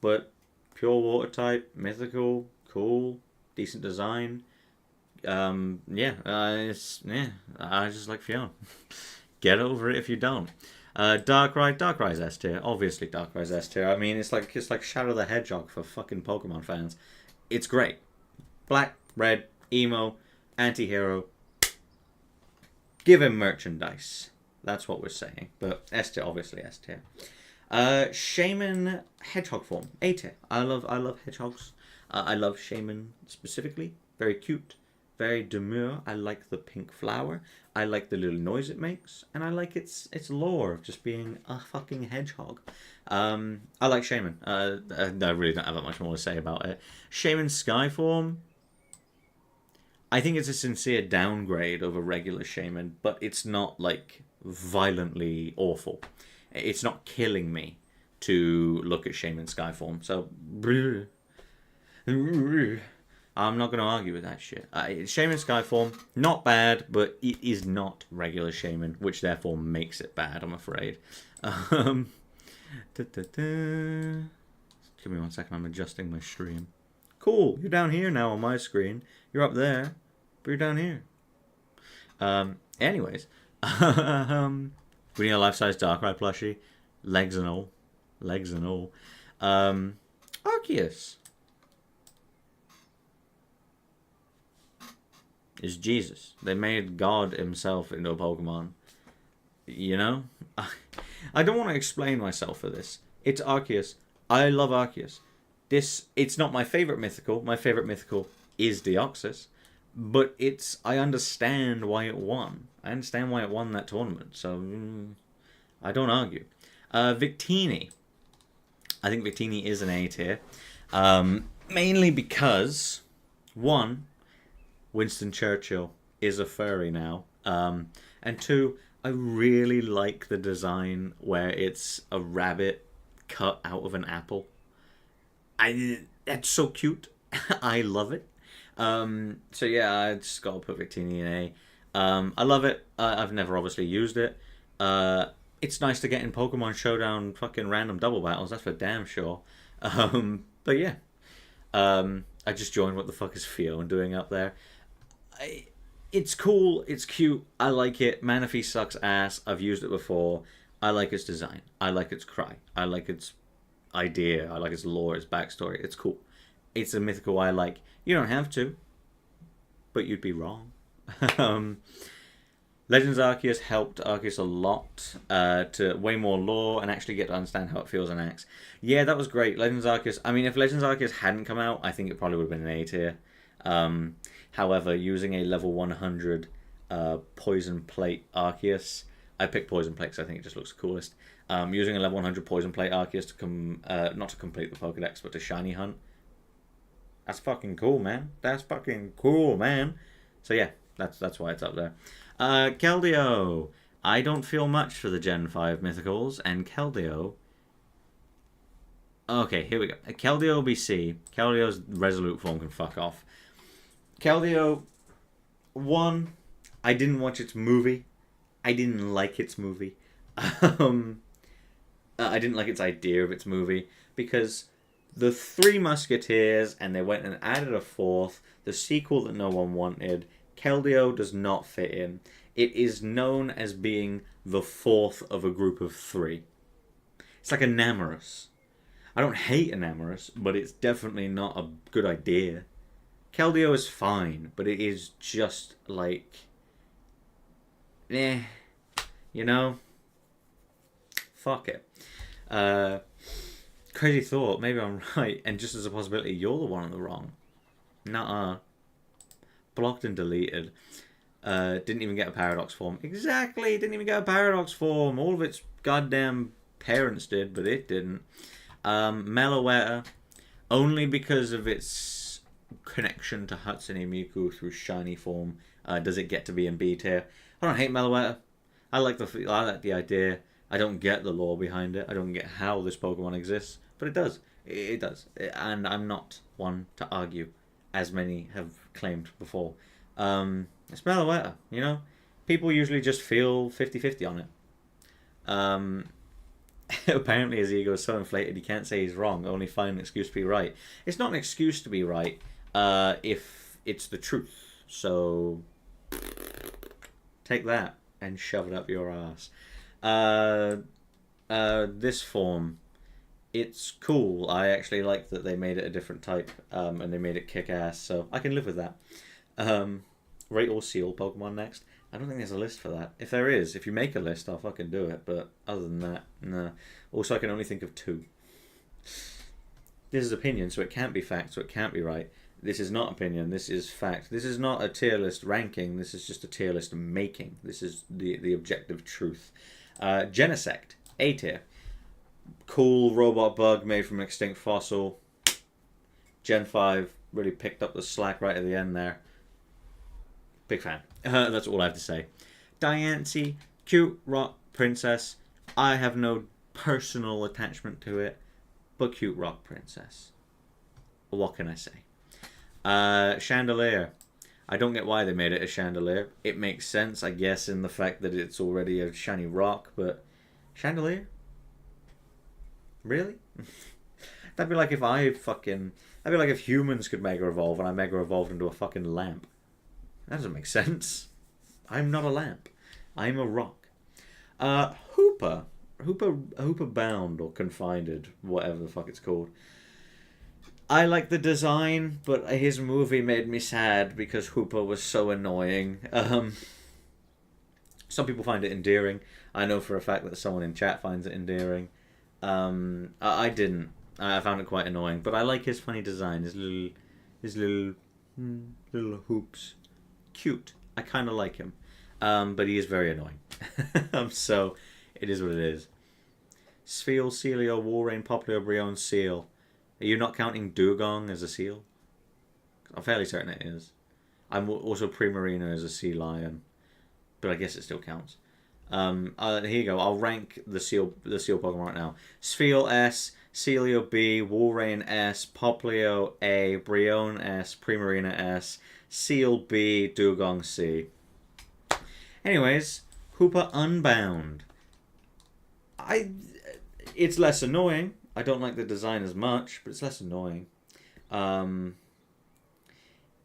but pure water type, mythical, cool, decent design. Yeah, I just like Fiona. Get over it if you don't. Darkrai's S tier. Obviously, Darkrai's S tier. I mean, it's like Shadow the Hedgehog for fucking Pokemon fans. It's great. Black, red, emo, anti-hero. Give him merchandise. That's what we're saying. But S tier, obviously S tier. Shaman Hedgehog form. A tier. I love hedgehogs. I love Shaman specifically. Very cute. Very demure. I like the pink flower. I like the little noise it makes. And I like its lore of just being a fucking hedgehog. I like Shaman. I really don't have that much more to say about it. Shaman Sky form. I think it's a sincere downgrade of a regular Shaman, but it's not like violently awful. It's not killing me to look at Shaman Skyform. So I'm not going to argue with that shit. Shaman Skyform, not bad, but it is not regular Shaman, which therefore makes it bad, I'm afraid. Give me 1 second, I'm adjusting my stream. Cool, you're down here now on my screen. You're up there, but you're down here. Anyways. We need a life-size Darkrai plushie. Legs and all. Arceus is Jesus. They made God himself into a Pokemon. You know? I don't want to explain myself for this. It's Arceus. I love Arceus. It's not my favorite mythical. My favorite mythical is Deoxys. But I understand why it won. I understand why it won that tournament. So, I don't argue. Victini. I think Victini is an A tier. Mainly because, one, Winston Churchill is a furry now. And two, I really like the design where it's a rabbit cut out of an apple. That's so cute. I love it. So yeah, I just gotta put Victini in A. I love it. I've never obviously used it. It's nice to get in Pokemon Showdown fucking random double battles, that's for damn sure. But yeah. I just joined What the Fuck is Fiona doing up there. It's cool, it's cute, I like it. Manaphy sucks ass, I've used it before. I like its design. I like its cry. I like its idea. I like its lore, its backstory. It's cool. It's a mythical I like. You don't have to, but you'd be wrong. Legends Arceus helped Arceus a lot to way more lore and actually get to understand how it feels on Axe. Yeah, that was great. Legends Arceus, I mean, if Legends Arceus hadn't come out, I think it probably would have been an A tier. However, using a level 100 Poison Plate Arceus, I picked Poison Plate because I think it just looks the coolest. Using a level 100 Poison Plate Arceus to not to complete the Pokedex, but to shiny hunt. That's fucking cool, man. That's fucking cool, man. So yeah, that's why it's up there. Keldeo. I don't feel much for the Gen 5 Mythicals, and Keldeo... Okay, here we go. Keldeo BC. Keldeo's Resolute form can fuck off. Keldeo, 1, I didn't watch its movie. I didn't like its movie. I didn't like its idea of its movie, because... The Three Musketeers, and they went and added a 4th, the sequel that no one wanted. Keldeo does not fit in. It is known as being the 4th of a group of 3. It's like Enamorous. I don't hate Enamorous, but it's definitely not a good idea. Keldeo is fine, but it is just like... you know? Fuck it. Crazy thought, maybe I'm right, and just as a possibility, you're the one on the wrong. Nuh-uh. Blocked and deleted. Didn't even get a Paradox form. Exactly, didn't even get a Paradox form. All of its goddamn parents did, but it didn't. Meloetta, only because of its connection to Hatsune Miku through shiny form, does it get to be in B tier. I don't hate Meloetta. I like the idea. I don't get the lore behind it. I don't get how this Pokemon exists, but it does. It does. And I'm not one to argue, as many have claimed before. It's Meloetta, you know? People usually just feel 50-50 on it. Apparently his ego is so inflated he can't say he's wrong, only find an excuse to be right. It's not an excuse to be right if it's the truth. So take that and shove it up your ass. This form, it's cool. I actually like that they made it a different type, and they made it kick-ass, so I can live with that. Rate or seal Pokemon next. I don't think there's a list for that. If there is, if you make a list, I'll fucking do it, but other than that, nah. Also, I can only think of 2. This is opinion, so it can't be fact, so it can't be right. This is not opinion, this is fact. This is not a tier list ranking, this is just a tier list making. This is the objective truth. Genesect, A tier. Cool robot bug made from an extinct fossil. Gen 5 really picked up the slack right at the end there. Big fan. That's all I have to say. Diancie, cute rock princess. I have no personal attachment to it, but cute rock princess. What can I say? Chandelier. I don't get why they made it a chandelier. It makes sense, I guess, in the fact that it's already a shiny rock, but chandelier? Really? That'd be like if that'd be like if humans could Mega Evolve and I Mega Evolved into a fucking lamp. That doesn't make sense. I'm not a lamp. I'm a rock. Hooper Bound or Confined, whatever the fuck it's called. I like the design, but his movie made me sad because Hooper was so annoying. Some people find it endearing. I know for a fact that someone in chat finds it endearing. I didn't. I found it quite annoying, but I like his funny design. His little hoops. Cute. I kind of like him. But he is very annoying. So, it is what it is. Spheal, Celio, Walrein, Popplio, Brionne, Seal. Are you not counting Dugong as a seal? I'm fairly certain it is. I'm also Primarina as a sea lion. But I guess it still counts. Here you go. I'll rank the seal Pokemon right now. Spheal S, Celio B, Walrein S, Popplio A, Brionne S, Primarina S, Seal B, Dugong C. Anyways, Hooper Unbound. It's less annoying. I don't like the design as much, but it's less annoying.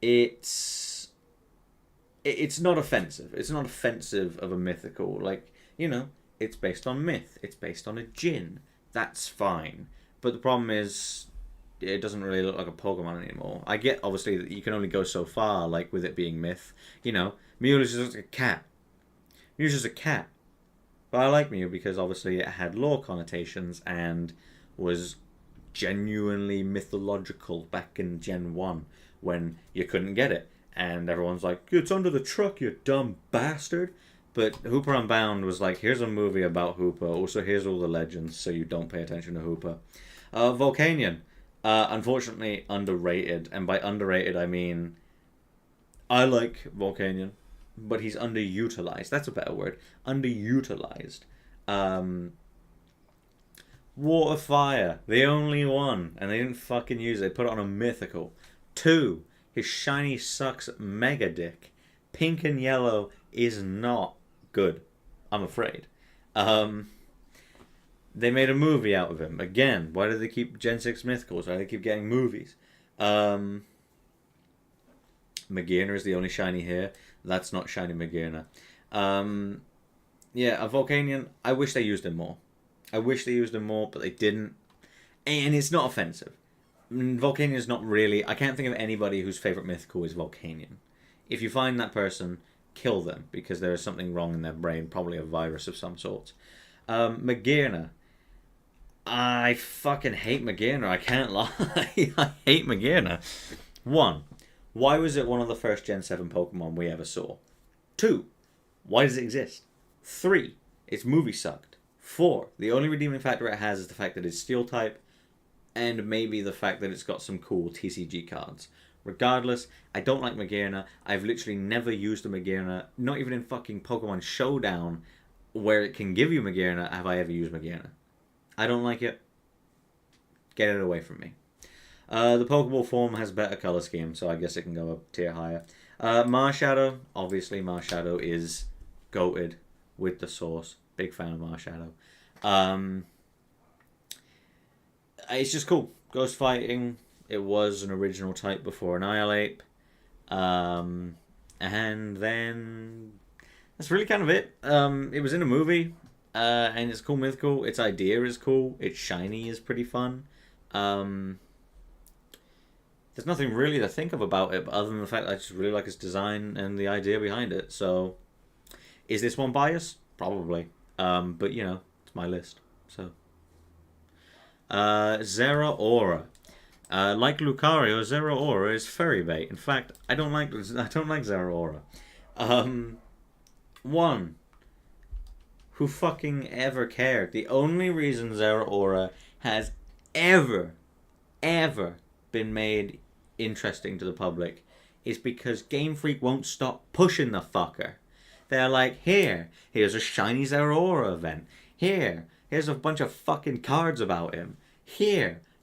It's not offensive. It's not offensive of a mythical. Like, you know, it's based on myth. It's based on a djinn. That's fine. But the problem is, it doesn't really look like a Pokemon anymore. I get, obviously, that you can only go so far, like, with it being myth. You know, Mew is just a cat. Mew's just a cat. But I like Mew because, obviously, it had lore connotations and was genuinely mythological back in Gen 1 when you couldn't get it. And everyone's like, it's under the truck, you dumb bastard. But Hooper Unbound was like, here's a movie about Hooper. Also, here's all the legends, so you don't pay attention to Hooper. Volcanion. Unfortunately, underrated. And by underrated, I mean, I like Volcanion, but he's underutilized. That's a better word. Underutilized. Water Fire. The only one. And they didn't fucking use it. They put it on a mythical. 2. His shiny sucks mega dick. Pink and yellow is not good, I'm afraid. They made a movie out of him. Again, why do they keep Gen 6 mythicals? Why do they keep getting movies? Magearna is the only shiny here. That's not shiny Magearna. Yeah, a Volcanion, I wish they used him more. I wish they used him more, but they didn't. And it's not offensive. Volcanion is not really... I can't think of anybody whose favourite mythical is Volcanion. If you find that person, kill them, because there is something wrong in their brain, probably a virus of some sort. Magearna. I fucking hate Magearna, I can't lie. I hate Magearna. 1. Why was it one of the first Gen 7 Pokemon we ever saw? 2. Why does it exist? 3. Its movie sucked. 4. The only redeeming factor it has is the fact that it's steel type, and maybe the fact that it's got some cool TCG cards. Regardless, I don't like Magearna. I've literally never used a Magearna. Not even in fucking Pokemon Showdown, where it can give you Magearna, have I ever used Magearna. I don't like it. Get it away from me. The Pokeball form has better color scheme, so I guess it can go a tier higher. Marshadow, obviously Marshadow is goated with the sauce. Big fan of Marshadow. It's just cool. Ghost fighting. It was an original type before Annihilate. And then that's really kind of it. It was in a movie. And it's cool mythical. Its idea is cool. Its shiny is pretty fun. There's nothing really to think of about it, other than the fact that I just really like its design and the idea behind it. So, is this one biased? Probably. But, you know, it's my list. So, Zeraora. Like Lucario, Zeraora is furry bait. In fact, I don't like Zeraora. One, who fucking ever cared? The only reason Zeraora has ever been made interesting to the public is because Game Freak won't stop pushing the fucker. They're like, here's a shiny Zeraora event. Here's a bunch of fucking cards about him.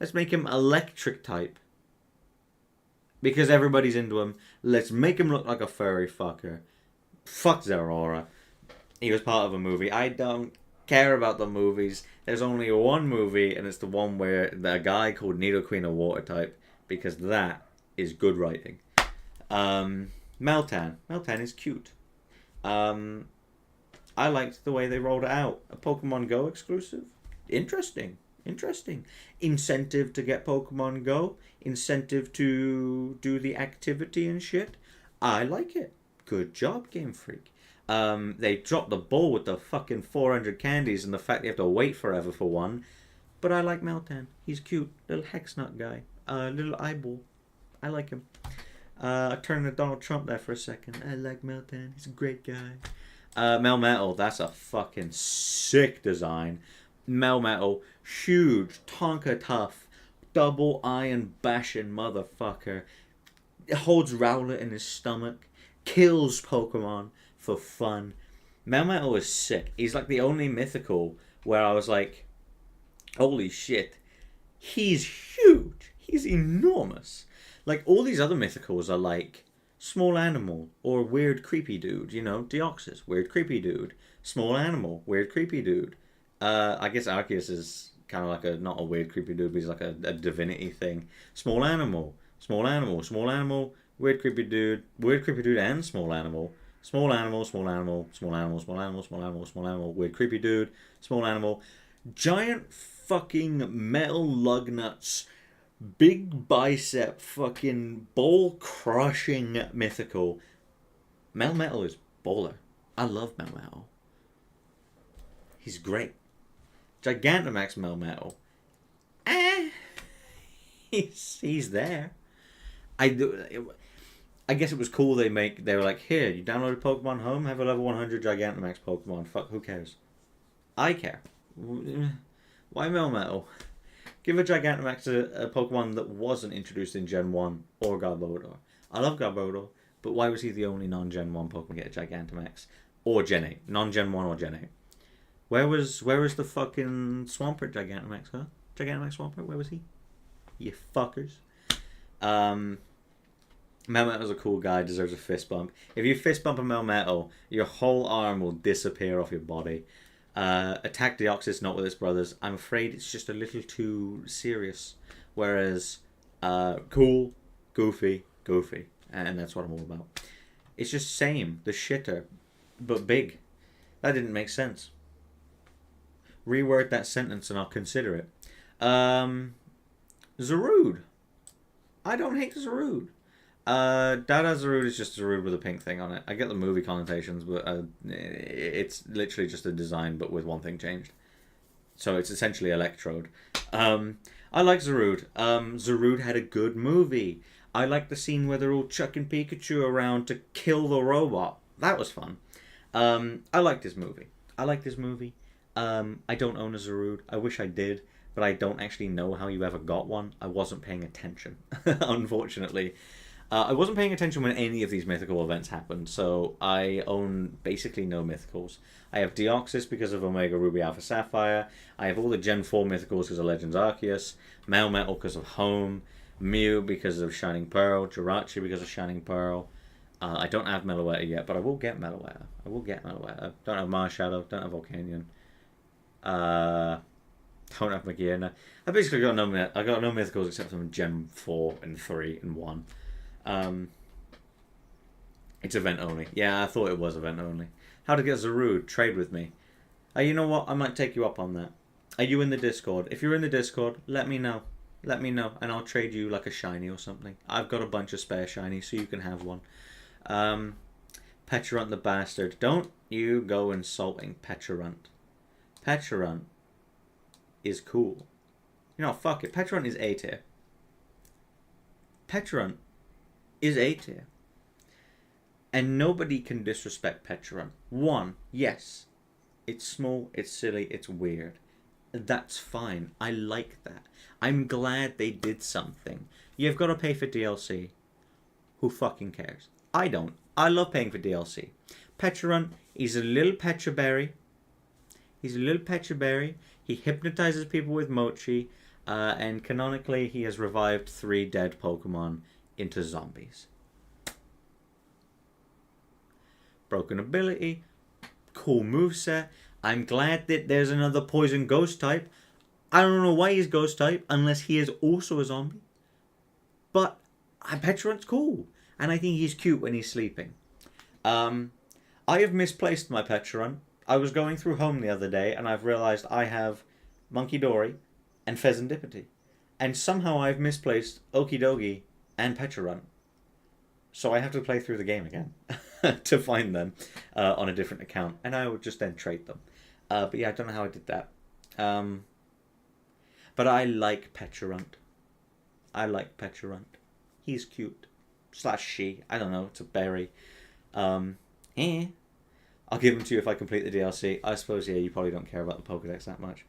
Let's make him electric type. Because everybody's into him. Let's make him look like a furry fucker. Fuck Zeraora. He was part of a movie. I don't care about the movies. There's only one movie, and it's the one where the guy called Nidoqueen a water type, because that is good writing. Meltan. Meltan is cute. I liked the way they rolled it out. A Pokemon Go exclusive. Interesting. Incentive to get Pokemon Go. Incentive to do the activity and shit. I like it. Good job, Game Freak. They dropped the ball with the fucking 400 candies and the fact they have to wait forever for one. But I like Meltan. He's cute. Little Hexnut guy. Little eyeball. I like him. I turned to Donald Trump there for a second. I like Meltan. He's a great guy. Melmetal. That's a fucking sick design. Melmetal. Huge. Tonka tough. Double iron bashing motherfucker. It holds Rowlet in his stomach. Kills Pokemon for fun. Melmetal is sick. He's like the only mythical where I was like, holy shit, he's huge. He's enormous. Like, all these other mythicals are like small animal or weird creepy dude. You know, Deoxys, weird creepy dude. Small animal, weird creepy dude. I guess Arceus is kind of like not a weird creepy dude, but he's like a divinity thing. Small animal, weird creepy dude and small animal. Small animal, weird creepy dude, small animal. Giant fucking metal lug nuts, big bicep, fucking ball crushing mythical. Melmetal is baller. I love Melmetal. He's great. Gigantamax Melmetal. He's there. I guess it was cool they were like, here, you downloaded Pokemon Home, have a level 100 Gigantamax Pokemon. Fuck, who cares? I care. Why Melmetal? Give a Gigantamax to a Pokemon that wasn't introduced in Gen 1 or Garbodor. I love Garbodor, but why was he the only non-Gen 1 Pokemon to get a Gigantamax? Or Gen 8. Non-Gen 1 or Gen 8. Where was the fucking Swampert Gigantamax, huh? Gigantamax Swampert, where was he? You fuckers. Melmetal's a cool guy, deserves a fist bump. If you fist bump a Melmetal, your whole arm will disappear off your body. Attack Deoxys, not with its brothers. I'm afraid it's just a little too serious. Whereas, cool, goofy, and that's what I'm all about. It's just same, the shitter, but big. That didn't make sense. Reword that sentence and I'll consider it. Zarude. I don't hate Zarude. Dada Zarude is just Zarude with a pink thing on it. I get the movie connotations, but it's literally just a design, but with one thing changed. So it's essentially Electrode. I like Zarude. Zarude had a good movie. I like the scene where they're all chucking Pikachu around to kill the robot. That was fun. I liked this movie. I don't own a Zarude. I wish I did, but I don't actually know how you ever got one. I wasn't paying attention, unfortunately. I wasn't paying attention when any of these mythical events happened, so I own basically no mythicals. I have Deoxys because of Omega Ruby Alpha Sapphire. I have all the Gen 4 mythicals because of Legends Arceus. Melmetal because of Home. Mew because of Shining Pearl. Jirachi because of Shining Pearl. I don't have Meloetta yet, but I will get Meloetta. Don't have Marshadow. Don't have Volcanion. Don't have Magearna. I basically got no mythicals except from Gen 4 and 3 and 1. It's event only. Yeah, I thought it was event only. How to get Zarude? Trade with me. You know what? I might take you up on that. Are you in the Discord? If you're in the Discord, let me know. Let me know, and I'll trade you like a shiny or something. I've got a bunch of spare shinies, so you can have one. Pecharunt the bastard. Don't you go insulting Pecharunt. Pecharunt is cool. You know, fuck it. Pecharunt is A tier. Pecharunt is A tier. And nobody can disrespect Pecharunt. One, yes, it's small, it's silly, it's weird. That's fine. I like that. I'm glad they did something. You've got to pay for DLC. Who fucking cares? I don't. I love paying for DLC. Pecharunt, he's a little Pechaberry. He hypnotizes people with Mochi. And canonically, he has revived 3 dead Pokemon into zombies. Broken ability. Cool moveset. I'm glad that there's another poison ghost type. I don't know why he's ghost type unless he is also a zombie. But Pecharunt's cool. And I think he's cute when he's sleeping. I have misplaced my Pecharunt. I was going through home the other day and I've realized I have Monkey Dory and Pheasantipity. And somehow I've misplaced Okidogi and Pecharunt. So I have to play through the game again to find them on a different account. And I would just then trade them. But yeah, I don't know how I did that. But I like Pecharunt. He's cute. / she. I don't know. It's a berry. I'll give him to you if I complete the DLC. I suppose, yeah, you probably don't care about the Pokedex that much.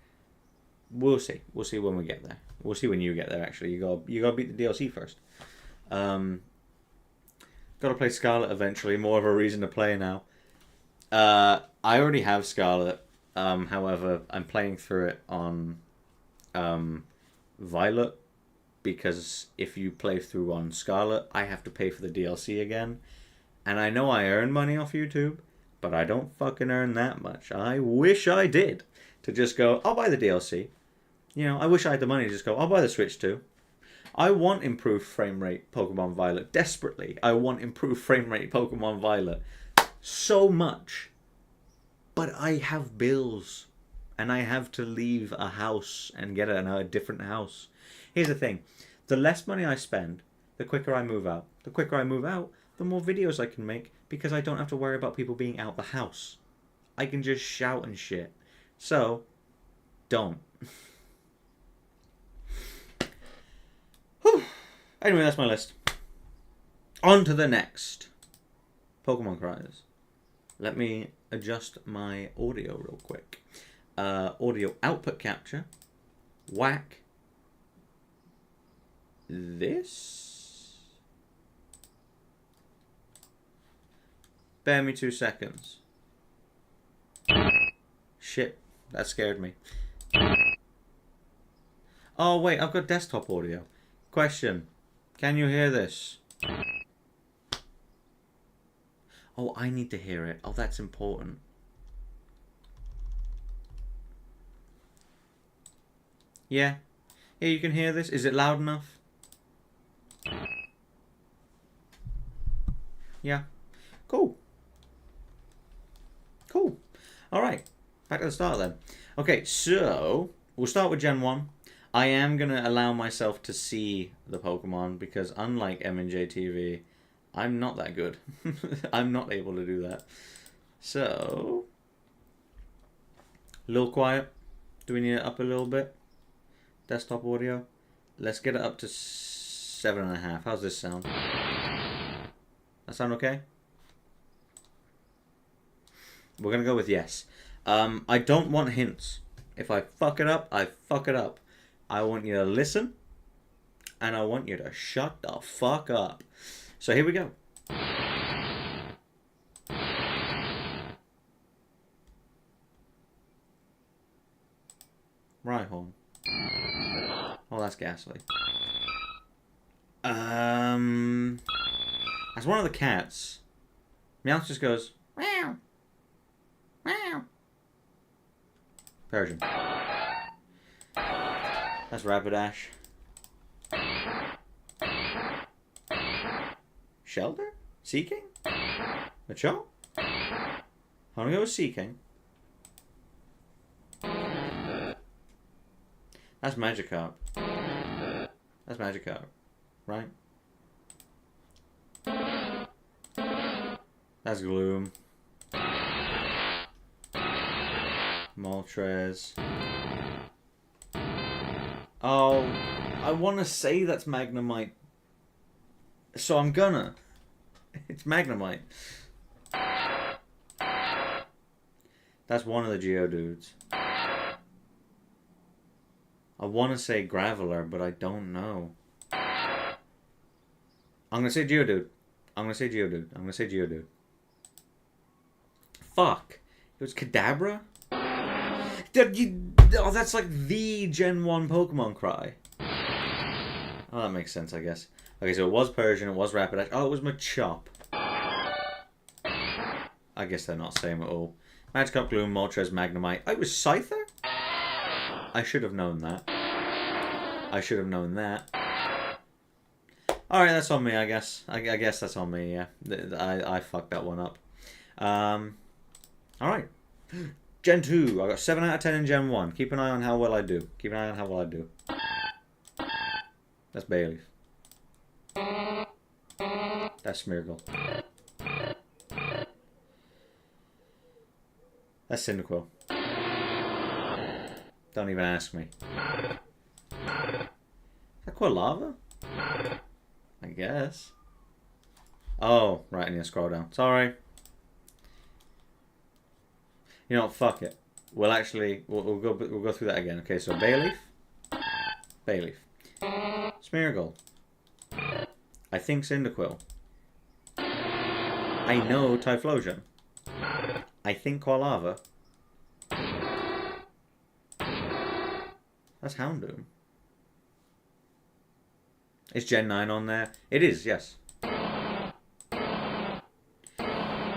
We'll see. We'll see when we get there. We'll see when you get there, actually. You gotta beat the DLC first. Gotta play Scarlet eventually. More of a reason to play now. I already have Scarlet. However, I'm playing through it on Violet. Because if you play through on Scarlet, I have to pay for the DLC again. And I know I earn money off YouTube, but I don't fucking earn that much. I wish I did. To just go, I'll buy the DLC. You know, I wish I had the money to just go, I'll buy the Switch too. I want improved frame rate Pokemon Violet. Desperately, I want improved frame rate Pokemon Violet. So much. But I have bills. And I have to leave a house and get a different house. Here's the thing. The less money I spend, the quicker I move out. The quicker I move out, the more videos I can make because I don't have to worry about people being out the house. I can just shout and shit. So, don't. Whew. Anyway, that's my list. On to the next. Pokemon Cries. Let me adjust my audio real quick. Audio output capture. Whack. This. Bear me 2 seconds. Shit, that scared me. Oh wait, I've got desktop audio. Question. Can you hear this? Oh, I need to hear it. Oh, that's important. Yeah. Yeah, you can hear this. Is it loud enough? Yeah. Cool. Cool. Alright. Back to the start then. Okay, so we'll start with Gen 1. I am going to allow myself to see the Pokemon because unlike M&J TV, I'm not that good. I'm not able to do that. So, a little quiet. Do we need it up a little bit? Desktop audio. Let's get it up to 7.5. How's this sound? That sound okay? We're going to go with yes. I don't want hints. If I fuck it up, I fuck it up. I want you to listen, and I want you to shut the fuck up. So here we go. Rhyhorn. Oh, that's ghastly. As one of the cats, Meowth just goes, meow, meow. Persian. That's Rapidash. Shelter? Seeking? Macho? I'm gonna go with Seeking. That's Magikarp. That's Magikarp, right? That's Gloom. Moltres. Oh, I want to say that's Magnemite. So I'm gonna. It's Magnemite. That's one of the Geodudes. I want to say Graveler, but I don't know. I'm going to say Geodude. I'm going to say Geodude. I'm going to say Geodude. Fuck. It was Kadabra? Oh, that's like the Gen 1 Pokemon cry. Oh, that makes sense, I guess. Okay, so it was Persian, it was Rapidash. Oh, it was Machop. I guess they're not same at all. Magikarp, Gloom, Moltres, Magnemite. Oh, it was Scyther? I should have known that. I should have known that. Alright, that's on me, I guess. I guess that's on me, yeah. I fucked that one up. Alright. Gen 2. I got 7 out of 10 in Gen 1. Keep an eye on how well I do. Keep an eye on how well I do. That's Bayleaf. That's Smeargle. That's Cyndaquil. Don't even ask me. Is that Quilava? I guess. Oh, right, I need to scroll down. Sorry. You know what, fuck it. We'll actually, we'll go through that again. Okay, so Bayleaf. Bayleaf. Smeargle. I think Cyndaquil. I know Typhlosion. I think Quilava. That's Houndoom. Is Gen 9 on there? It is, yes.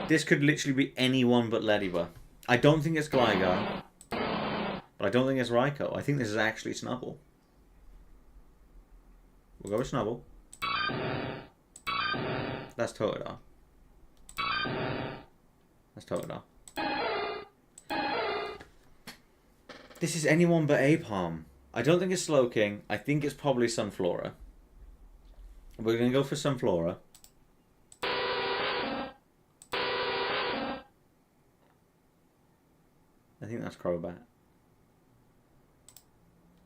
This could literally be anyone but Ladybug. I don't think it's Gligar. But I don't think it's Raikou. I think this is actually Snubbull. We'll go with Snubbull. That's Totodile. That's Totodile. This is anyone but Apom. I don't think it's Slowking. I think it's probably Sunflora. We're going to go for Sunflora. I think that's Crobat.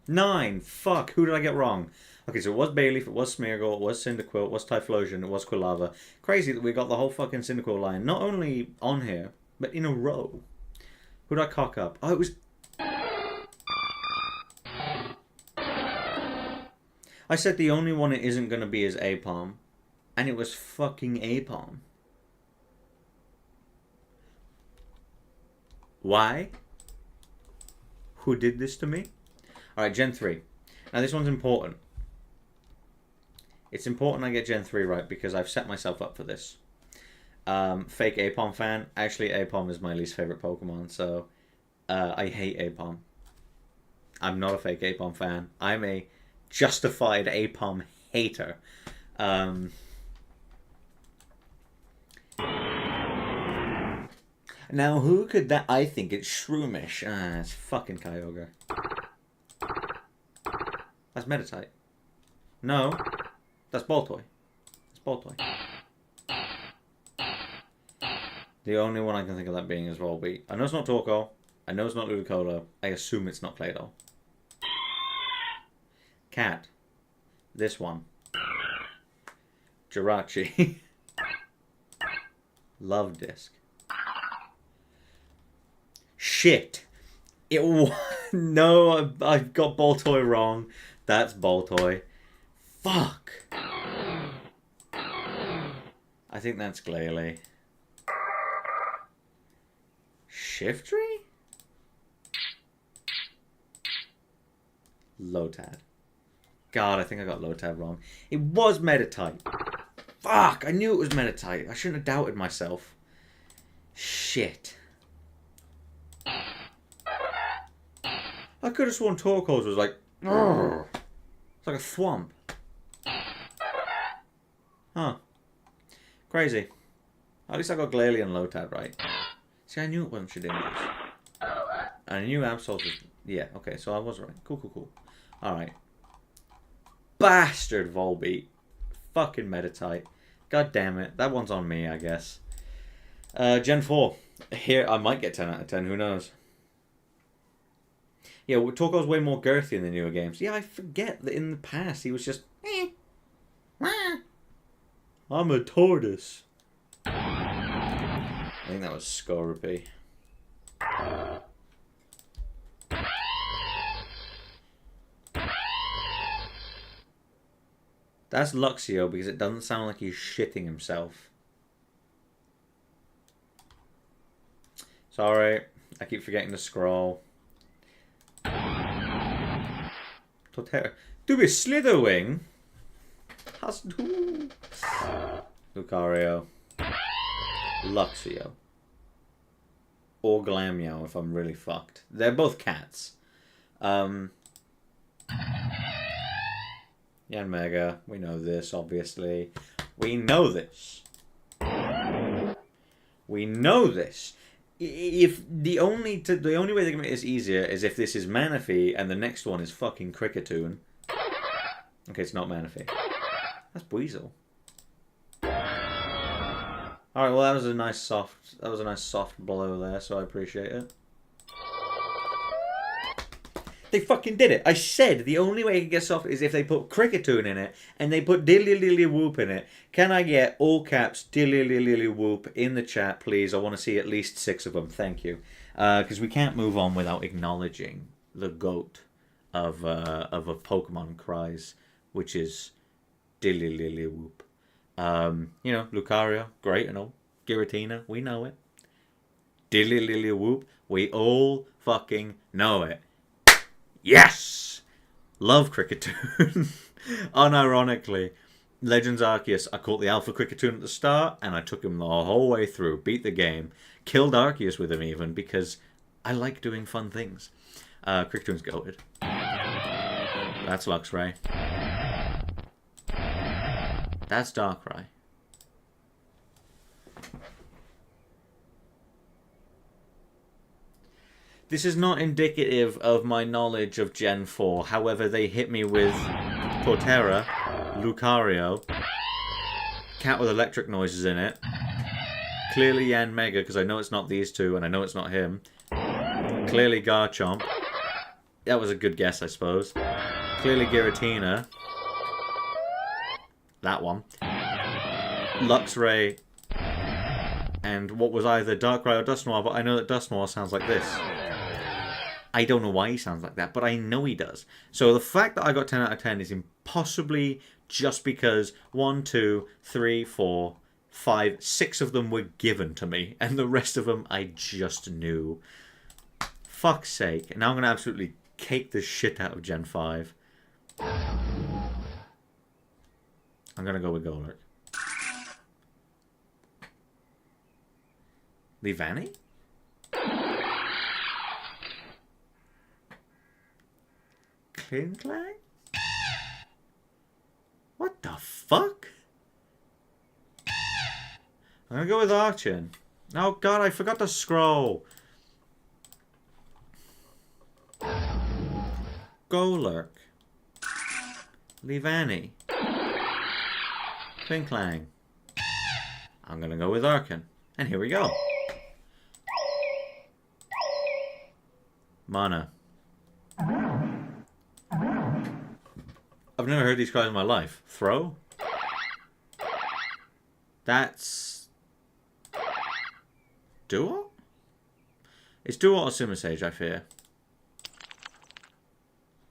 9! Fuck! Who did I get wrong? Okay, so it was Bayleaf, it was Smeargle, it was Cyndaquil, it was Typhlosion, it was Quilava. Crazy that we got the whole fucking Cyndaquil line, not only on here, but in a row. Who did I cock up? Oh, it was... I said the only one it isn't going to be is Apom. And it was fucking Apom. Why? Who did this to me? Alright, Gen 3. Now this one's important. It's important I get Gen 3 right because I've set myself up for this. Fake Apom fan. Actually, Apom is my least favorite Pokemon, so I hate Apom. I'm not a fake Apom fan. I'm a justified Apom hater. Now, who could that... I think it's Shroomish. Ah, it's fucking Kyogre. That's Meditite. No. That's Baltoy. It's Baltoy. The only one I can think of that being is Volbeat. I know it's not Torkoal. I know it's not Ludicolo. I assume it's not Claydol. Cat. This one. Jirachi. Love Disc. Shit. No, I've got Baltoy wrong. That's Baltoy. Fuck. I think that's Glalie. Shiftry? Lotad. God, I think I got Lotad wrong. It was Meditite. Fuck, I knew it was Meditite. I shouldn't have doubted myself. Shit. I could have sworn Torkoals was like... Urgh. It's like a thwomp. Huh. Crazy. At least I got Glalie and Lotad right. See, I knew it wasn't Shedingus. I knew Absol was... Yeah, okay, so I was right. Cool. Alright. Bastard Volbeat. Fucking Meditite. God damn it. That one's on me, I guess. Gen 4. Here, I might get 10 out of 10. Who knows? Yeah, Torkoal's way more girthy in the newer games. Yeah, I forget that in the past he was just... I'm a tortoise. I think that was Scorpy. That's Luxio because it doesn't sound like he's shitting himself. Sorry, I keep forgetting to scroll. Totera. Do be Slitherwing. Lucario. Luxio. Or Glameow if I'm really fucked. They're both cats. Yanmega. We know this, obviously. We know this. We know this. If the only way they can make this easier is if this is Manaphy and the next one is fucking Kricketune. Okay, it's not Manaphy. That's Buizel. Alright, well that was a nice soft blow there, so I appreciate it. They fucking did it. I said the only way it can get soft is if they put Kricketune in it and they put Dilly Whoop in it. Can I get all caps Dilly Whoop in the chat, please? I want to see at least 6 of them. Thank you. Because we can't move on without acknowledging the GOAT of a Pokemon cries, which is Dilly Whoop. You know, Lucario, great and all. Giratina, we know it. Dilly Whoop, we all fucking know it. Yes! Love Kricketune. Unironically, Legends Arceus, I caught the Alpha Kricketune at the start, and I took him the whole way through. Beat the game. Killed Arceus with him even, because I like doing fun things. Kricketune's goated. That's Luxray. That's Darkrai. This is not indicative of my knowledge of Gen 4. However, they hit me with Torterra, Lucario, cat with electric noises in it, clearly Yanmega, because I know it's not these two, and I know it's not him, clearly Garchomp. That was a good guess, I suppose. Clearly Giratina. That one. Luxray. And what was either Darkrai or Dusknoir, but I know that Dusknoir sounds like this. I don't know why he sounds like that, but I know he does. So the fact that I got 10 out of 10 is impossibly just because 1, 2, 3, 4, 5, 6 of them were given to me, and the rest of them I just knew. Fuck's sake. And now I'm going to absolutely cake the shit out of Gen 5. I'm going to go with Golurk. Leavanny? Klinklang? What the fuck? I'm gonna go with Archon. Oh god, I forgot to scroll. Golurk. Leavanny. Klinklang. I'm gonna go with Archon. And here we go. Mana. I've never heard these cries in my life. Throw? That's... Duo? It's dual auto Simisage, I fear.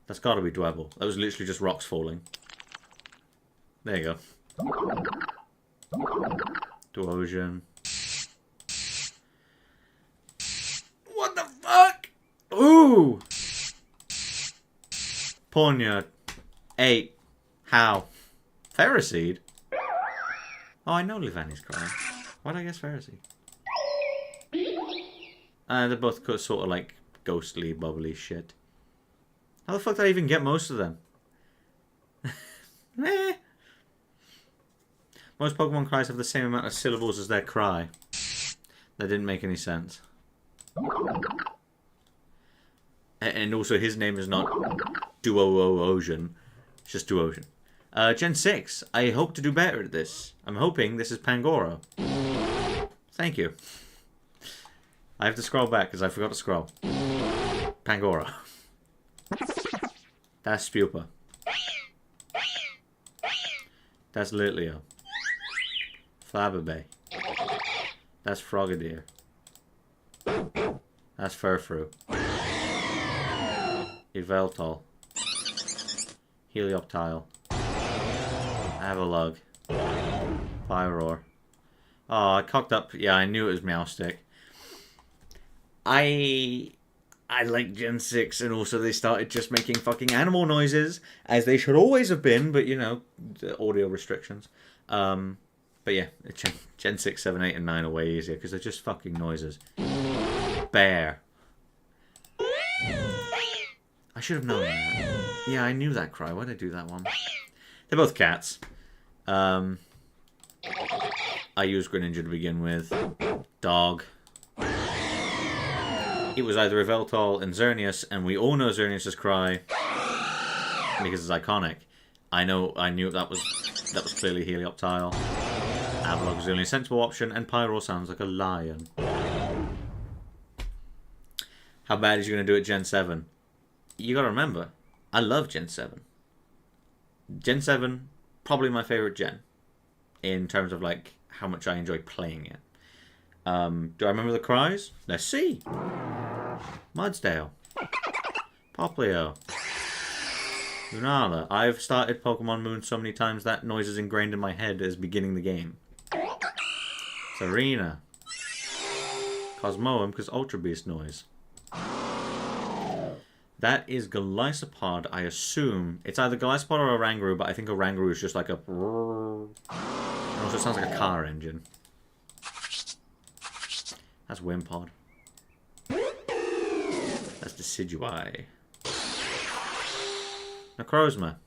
That's got to be Dwebble. That was literally just rocks falling. There you go. Duosion. What the fuck? Ooh! Pawniard. 8. How? Ferroseed? Oh, I know Livani's crying. Why did I guess Ferroseed? They're both sort of like ghostly, bubbly shit. How the fuck did I even get most of them? Meh. Most Pokemon cries have the same amount of syllables as their cry. That didn't make any sense. And also his name is not Duo-Ocean. It's just Duosion. Gen 6. I hope to do better at this. I'm hoping this is Pangoro. Thank you. I have to scroll back because I forgot to scroll. Pangoro. That's Spupa. That's Litleo. Flabébé. That's Frogadier. That's Furfrou. Yveltal. Helioptile. Avalugg. Pyroar. Oh, I cocked up. Yeah, I knew it was Meowstic. I like Gen 6, and also they started just making fucking animal noises, as they should always have been, but you know, the audio restrictions. But yeah, Gen 6, 7, 8, and 9 are way easier, because they're just fucking noises. Bear. I should have known that. Yeah, I knew that cry. Why did I do that one? They're both cats. I used Greninja to begin with. Dog. It was either Yveltal and Xerneas, and we all know Xerneas' cry because it's iconic. I knew that was clearly Helioptile. Avalugg was the only sensible option, and Pyro sounds like a lion. How bad is you going to do it Gen 7? You gotta remember, I love Gen 7. Gen 7, probably my favorite gen, in terms of like how much I enjoy playing it. Do I remember the cries? Let's see. Mudsdale. Poplio. Lunala. I've started Pokemon Moon so many times that noise is ingrained in my head as beginning the game. Serena. Cosmoem, because Ultra Beast noise. That is Golisopod, I assume. It's either Golisopod or Oranguru, but I think Oranguru is just like a... It also sounds like a car engine. That's Wimpod. That's Decidueye. Necrozma.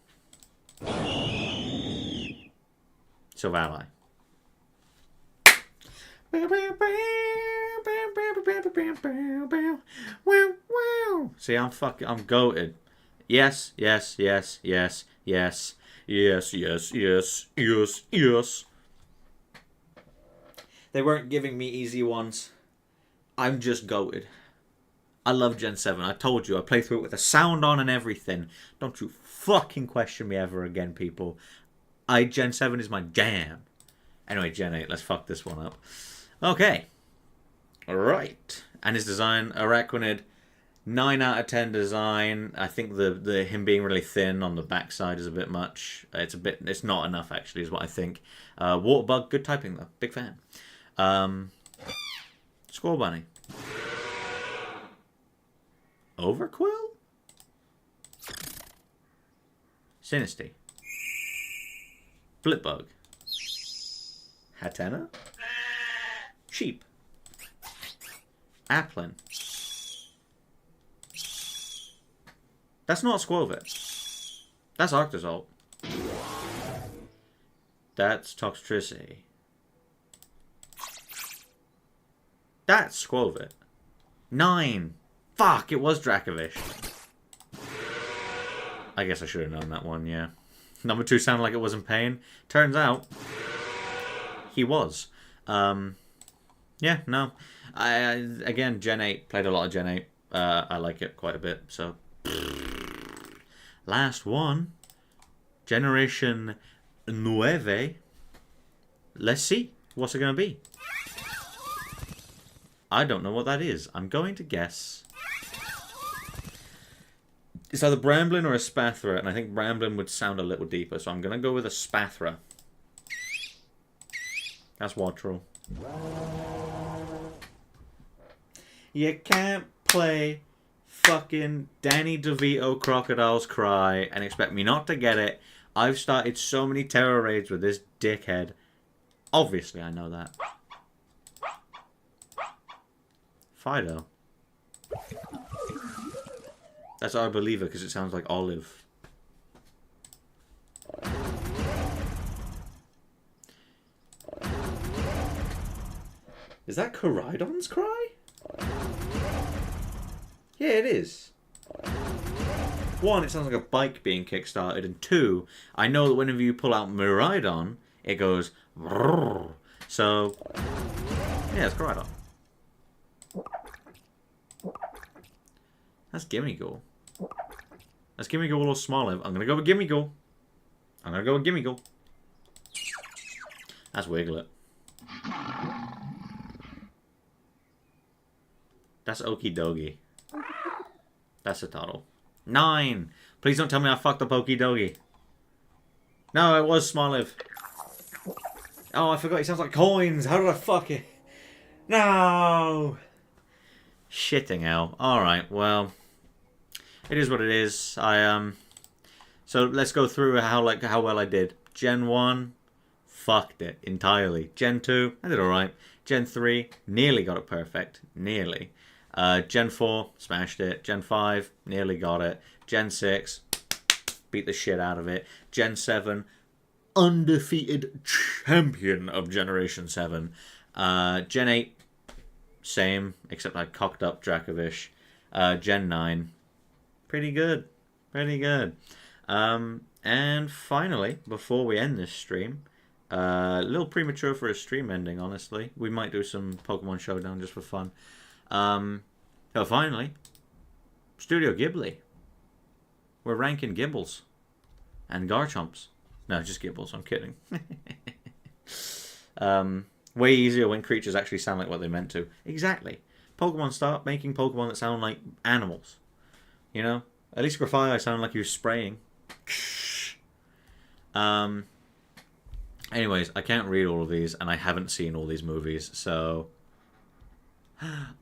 Silvally. See, I'm goated. Yes, yes, yes, yes, yes, yes, yes, yes, yes, yes. They weren't giving me easy ones. I'm just goated. I love Gen 7. I told you, I play through it with the sound on and everything. Don't you fucking question me ever again, people. Gen 7 is my jam. Anyway, Gen 8, let's fuck this one up. Okay. Alright. And his design, Araquanid, 9 out of 10 design. I think the him being really thin on the backside is a bit much. It's not enough, actually, is what I think. Waterbug, good typing, though. Big fan. Squirrel Bunny. Overquill? Sinisty. Blipbug. Hatena? Sheep. Applin. That's not Squirvet. That's Arctozolt. That's Toxtricity. That's Squirvet. 9. Fuck, it was Dracovish. I guess I should have known that one, yeah. Number 2 sounded like it was in pain. Turns out, he was. Yeah, no. Again, Gen 8. Played a lot of Gen 8. I like it quite a bit, so... Last one. Generation 9. Let's see. What's it going to be? I don't know what that is. I'm going to guess. It's either Bramblin or a Spathra, and I think Bramblin would sound a little deeper, so I'm going to go with a Spathra. That's Wattrel. You can't play fucking Danny DeVito Crocodile's Cry and expect me not to get it. I've started so many terror raids with this dickhead. Obviously, I know that. Fido. That's our believer because it sounds like olive. Is that Koraidon's Cry? Yeah, it is. One, it sounds like a bike being kickstarted, and two, I know that whenever you pull out Miraidon, it goes brrr. So, yeah, it's Koraidon. That's Gimmighoul. That's Gimmighoul or Smoliv. I'm gonna go with Gimmighoul. I'm gonna go with Gimmighoul. That's Wiglet. That's Okie Dokie. That's a total. 9! Please don't tell me I fucked up Okie Dokie. No, it was Smoliv. Oh, I forgot. He sounds like coins. How did I fuck it? No! Shitting hell. Alright, well. It is what it is. So let's go through how well I did. Gen 1, fucked it entirely. Gen 2, I did alright. Gen 3, nearly got it perfect. Nearly. Gen 4, smashed it. Gen 5, nearly got it. Gen 6, beat the shit out of it. Gen 7, undefeated champion of Generation 7. Gen 8, same, except I cocked up Dracovish. Gen 9, pretty good. Pretty good. And finally, before we end this stream, a little premature for a stream ending, honestly. We might do some Pokemon Showdown just for fun. So finally, Studio Ghibli. We're ranking Gibbles and Garchomps. No, just Gibbles. I'm kidding. Way easier when creatures actually sound like what they're meant to. Exactly. Pokemon start making Pokemon that sound like animals. You know? At least Grafaiai sound like you're spraying. Anyways, I can't read all of these, and I haven't seen all these movies, so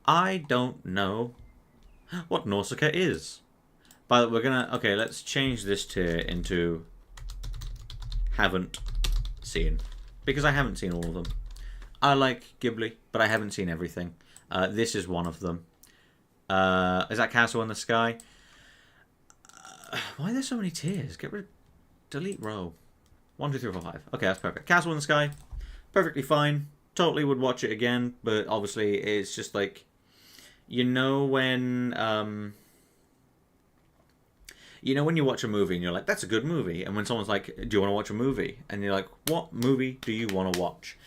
I don't know what Nausicaa is. But we're gonna... Okay, let's change this tier into haven't seen. Because I haven't seen all of them. I like Ghibli, but I haven't seen everything. This is one of them. Is that Castle in the Sky? Why are there so many tiers? Get rid... Delete row. 1, 2, 3, 4, 5. Okay, that's perfect. Castle in the Sky. Perfectly fine. Totally would watch it again, but obviously it's just like... You know when you watch a movie and you're like, that's a good movie. And when someone's like, do you want to watch a movie? And you're like, what movie do you want to watch?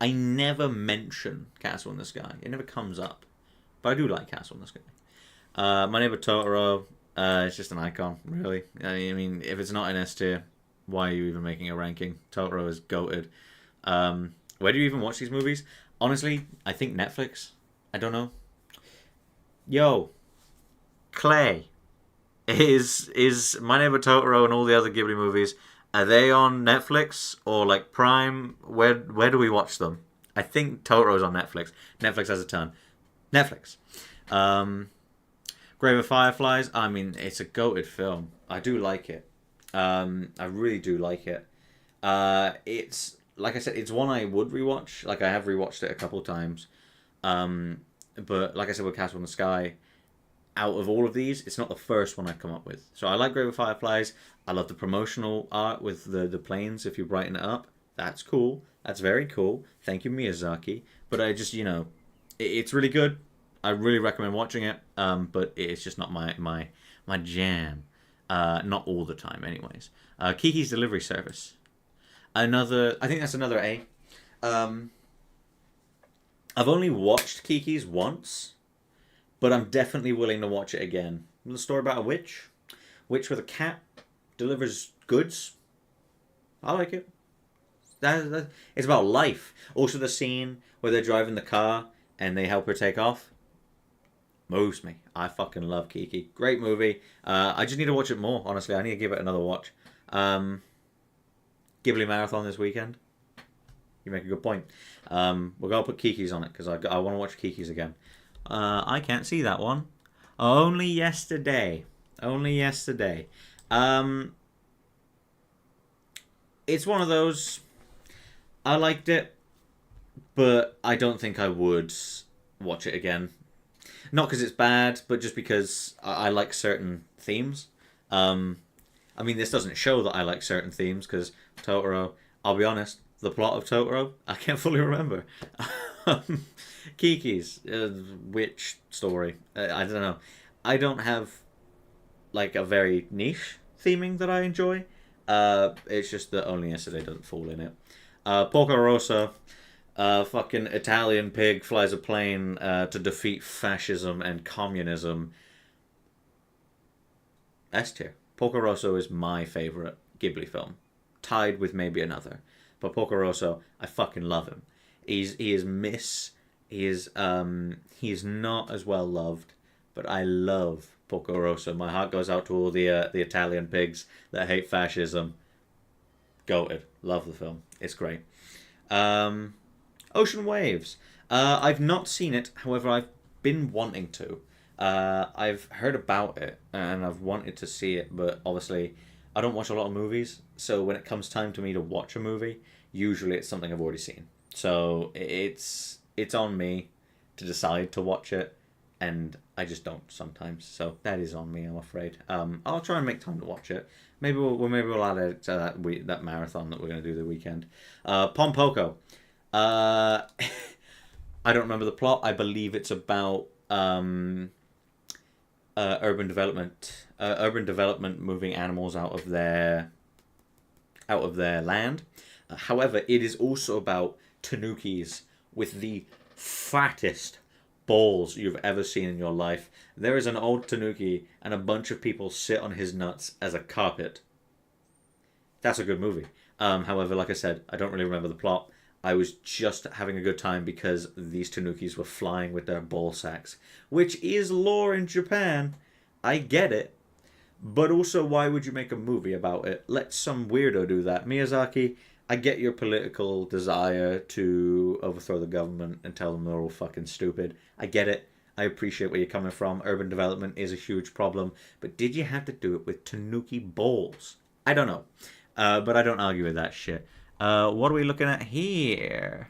I never mention Castle in the Sky. It never comes up. But I do like Castle in the Sky. My Neighbor Totoro, it's just an icon, really. I mean, if it's not in S tier, why are you even making a ranking? Totoro is goated. Where do you even watch these movies? Honestly, I think Netflix. I don't know. Yo, Clay, is My Neighbor Totoro and all the other Ghibli movies, are they on Netflix or like Prime? Where do we watch them? I think Totoro's on Netflix. Netflix has a ton. Netflix. Grave of Fireflies, I mean, it's a goated film. I do like it. I really do like it. It's, like I said, it's one I would rewatch. Like, I have rewatched it a couple times. But like I said with Castle in the Sky, out of all of these, it's not the first one I've come up with. So I like Grave of Fireflies. I love the promotional art with the planes, if you brighten it up. That's cool. That's very cool. Thank you, Miyazaki. But I just, it's really good. I really recommend watching it. But it's just not my jam. Not all the time, anyways. Kiki's Delivery Service. I think that's another A. I've only watched Kiki's once, but I'm definitely willing to watch it again. The story about a witch with a cat delivers goods. I like it. It's about life. Also, the scene where they're driving the car and they help her take off. Moves me. I fucking love Kiki. Great movie. I just need to watch it more, honestly. I need to give it another watch. Ghibli Marathon this weekend. You make a good point. We're going to put Kiki's on it because I want to watch Kiki's again. I can't see that one. Only yesterday. Only yesterday. It's one of those... I liked it, but I don't think I would watch it again. Not because it's bad, but just because I like certain themes. I mean, this doesn't show that I like certain themes, because Totoro, I'll be honest, the plot of Totoro, I can't fully remember. Kiki's witch story, I don't know. I don't have, like, a very niche theming that I enjoy. It's just that Only Yesterday doesn't fall in it. Porco Rosso, fucking Italian pig flies a plane to defeat fascism and communism. S tier. Porco Rosso is my favourite Ghibli film, tied with maybe another. But Porco Rosso, I fucking love him. He is not as well loved, but I love Porco Rosso. My heart goes out to all the Italian pigs that hate fascism. Goated. Love the film. It's great. Ocean Waves. I've not seen it, however, I've been wanting to. I've heard about it, and I've wanted to see it, but obviously I don't watch a lot of movies, so when it comes time to me to watch a movie, usually it's something I've already seen. So it's on me to decide to watch it, and I just don't sometimes. So that is on me, I'm afraid. I'll try and make time to watch it. Maybe we'll add it to that marathon that we're going to do the weekend. Pompoko. I don't remember the plot. I believe it's about urban development moving animals out of their land. However, it is also about tanukis with the fattest balls you've ever seen in your life. There is an old tanuki and a bunch of people sit on his nuts as a carpet. That's a good movie. However, like I said, I don't really remember the plot. I was just having a good time because these tanukis were flying with their ball sacks, which is lore in Japan. I get it. But also, why would you make a movie about it? Let some weirdo do that. Miyazaki, I get your political desire to overthrow the government and tell them they're all fucking stupid. I get it. I appreciate where you're coming from. Urban development is a huge problem. But did you have to do it with tanuki balls? I don't know. But I don't argue with that shit. What are we looking at here?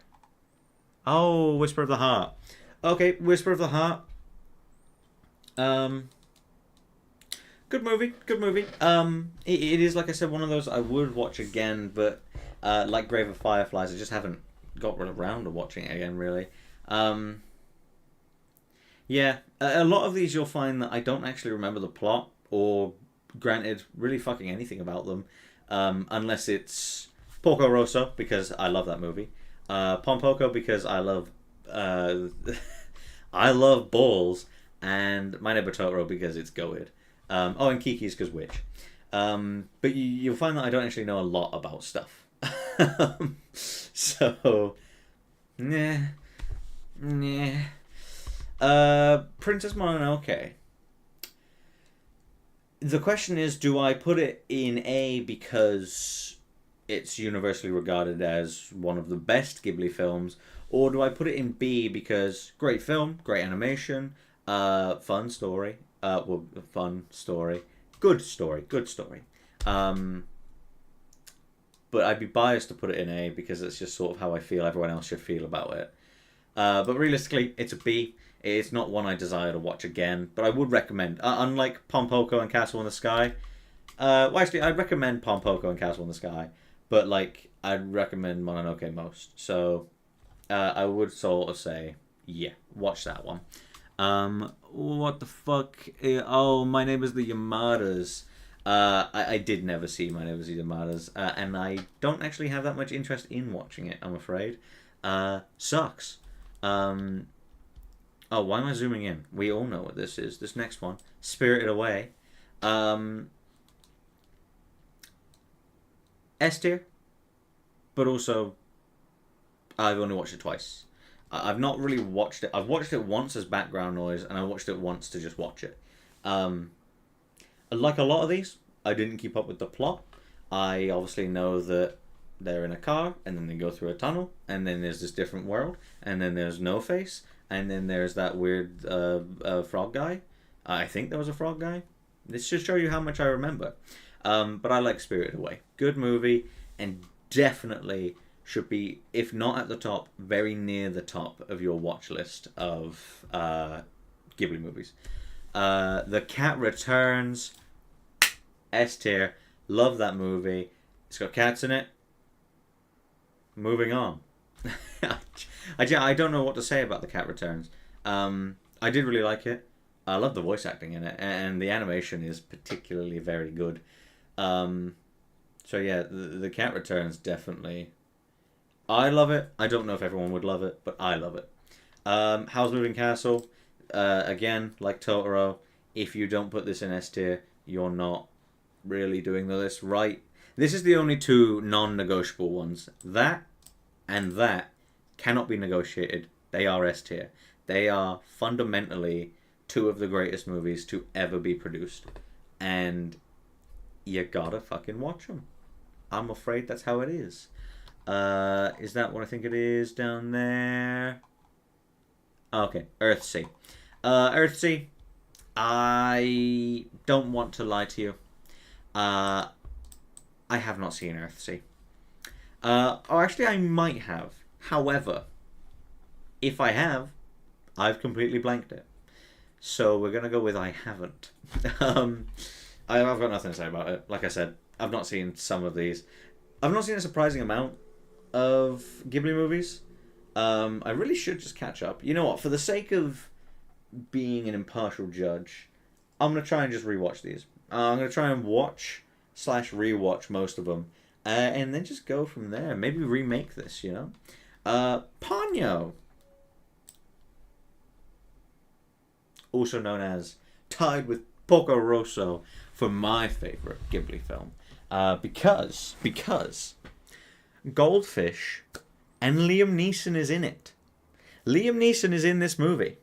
Oh, Whisper of the Heart. Okay, Whisper of the Heart. Good movie. It is, like I said, one of those I would watch again, but like Grave of Fireflies, I just haven't got around to watching it again, really. Yeah, a lot of these you'll find that I don't actually remember the plot, or, granted, really fucking anything about them, unless it's Porco Rosso, because I love that movie. Pompoko, because I love I love balls, and My Neighbor Totoro, because it's goated. And Kiki's because witch. But you'll find that I don't actually know a lot about stuff. So, nah. Princess Mononoke. The question is, do I put it in A because it's universally regarded as one of the best Ghibli films, or do I put it in B because great film, great animation, fun story, good story. But I'd be biased to put it in A because it's just sort of how I feel everyone else should feel about it. But realistically, it's a B. It's not one I desire to watch again, but I would recommend. Unlike Pompoko and Castle in the Sky, well, actually, I'd recommend Pompoko and Castle in the Sky, but like I'd recommend Mononoke most. So I would sort of say, yeah, watch that one. What the fuck? Oh, My Neighbors the Yamadas. I did never see My Neighbors the Yamadas, and I don't actually have that much interest in watching it, I'm afraid. Sucks. Oh, why am I zooming in? We all know what this is. This next one, Spirited Away. S tier, but also I've only watched it twice. I've not really watched it. I've watched it once as background noise, and I watched it once to just watch it. Um, like a lot of these, I didn't keep up with the plot. I obviously know that they're in a car, and then they go through a tunnel, and then there's this different world, and then there's No Face, and then there's that weird frog guy. I think there was a frog guy. This should show you how much I remember. But I like Spirited Away. Good movie, and definitely should be, if not at the top, very near the top of your watch list of Ghibli movies. The Cat Returns, S tier. Love that movie. It's got cats in it. Moving on. I don't know what to say about The Cat Returns. I did really like it. I love the voice acting in it, and the animation is particularly very good. So yeah, the Cat Returns definitely. I love it. I don't know if everyone would love it, but I love it. Howl's Moving Castle, again, like Totoro, if you don't put this in S tier, you're not really doing the list right. This is the only two non-negotiable ones. That and that cannot be negotiated. They are S tier. They are fundamentally two of the greatest movies to ever be produced. And you gotta fucking watch them. I'm afraid that's how it is. Is that what I think it is down there? Okay, Earthsea. Earthsea, I don't want to lie to you. I have not seen Earthsea. Or actually, I might have. However, if I have, I've completely blanked it. So we're going to go with I haven't. I've got nothing to say about it. Like I said, I've not seen some of these. I've not seen a surprising amount of Ghibli movies. I really should just catch up. You know what? For the sake of being an impartial judge, I'm going to try and just rewatch these. I'm going to try and watch/rewatch most of them. And then just go from there. Maybe remake this, you know? Ponyo. Also known as tied with Porco Rosso for my favorite Ghibli film. Because Goldfish and Liam Neeson is in it. Liam Neeson is in this movie.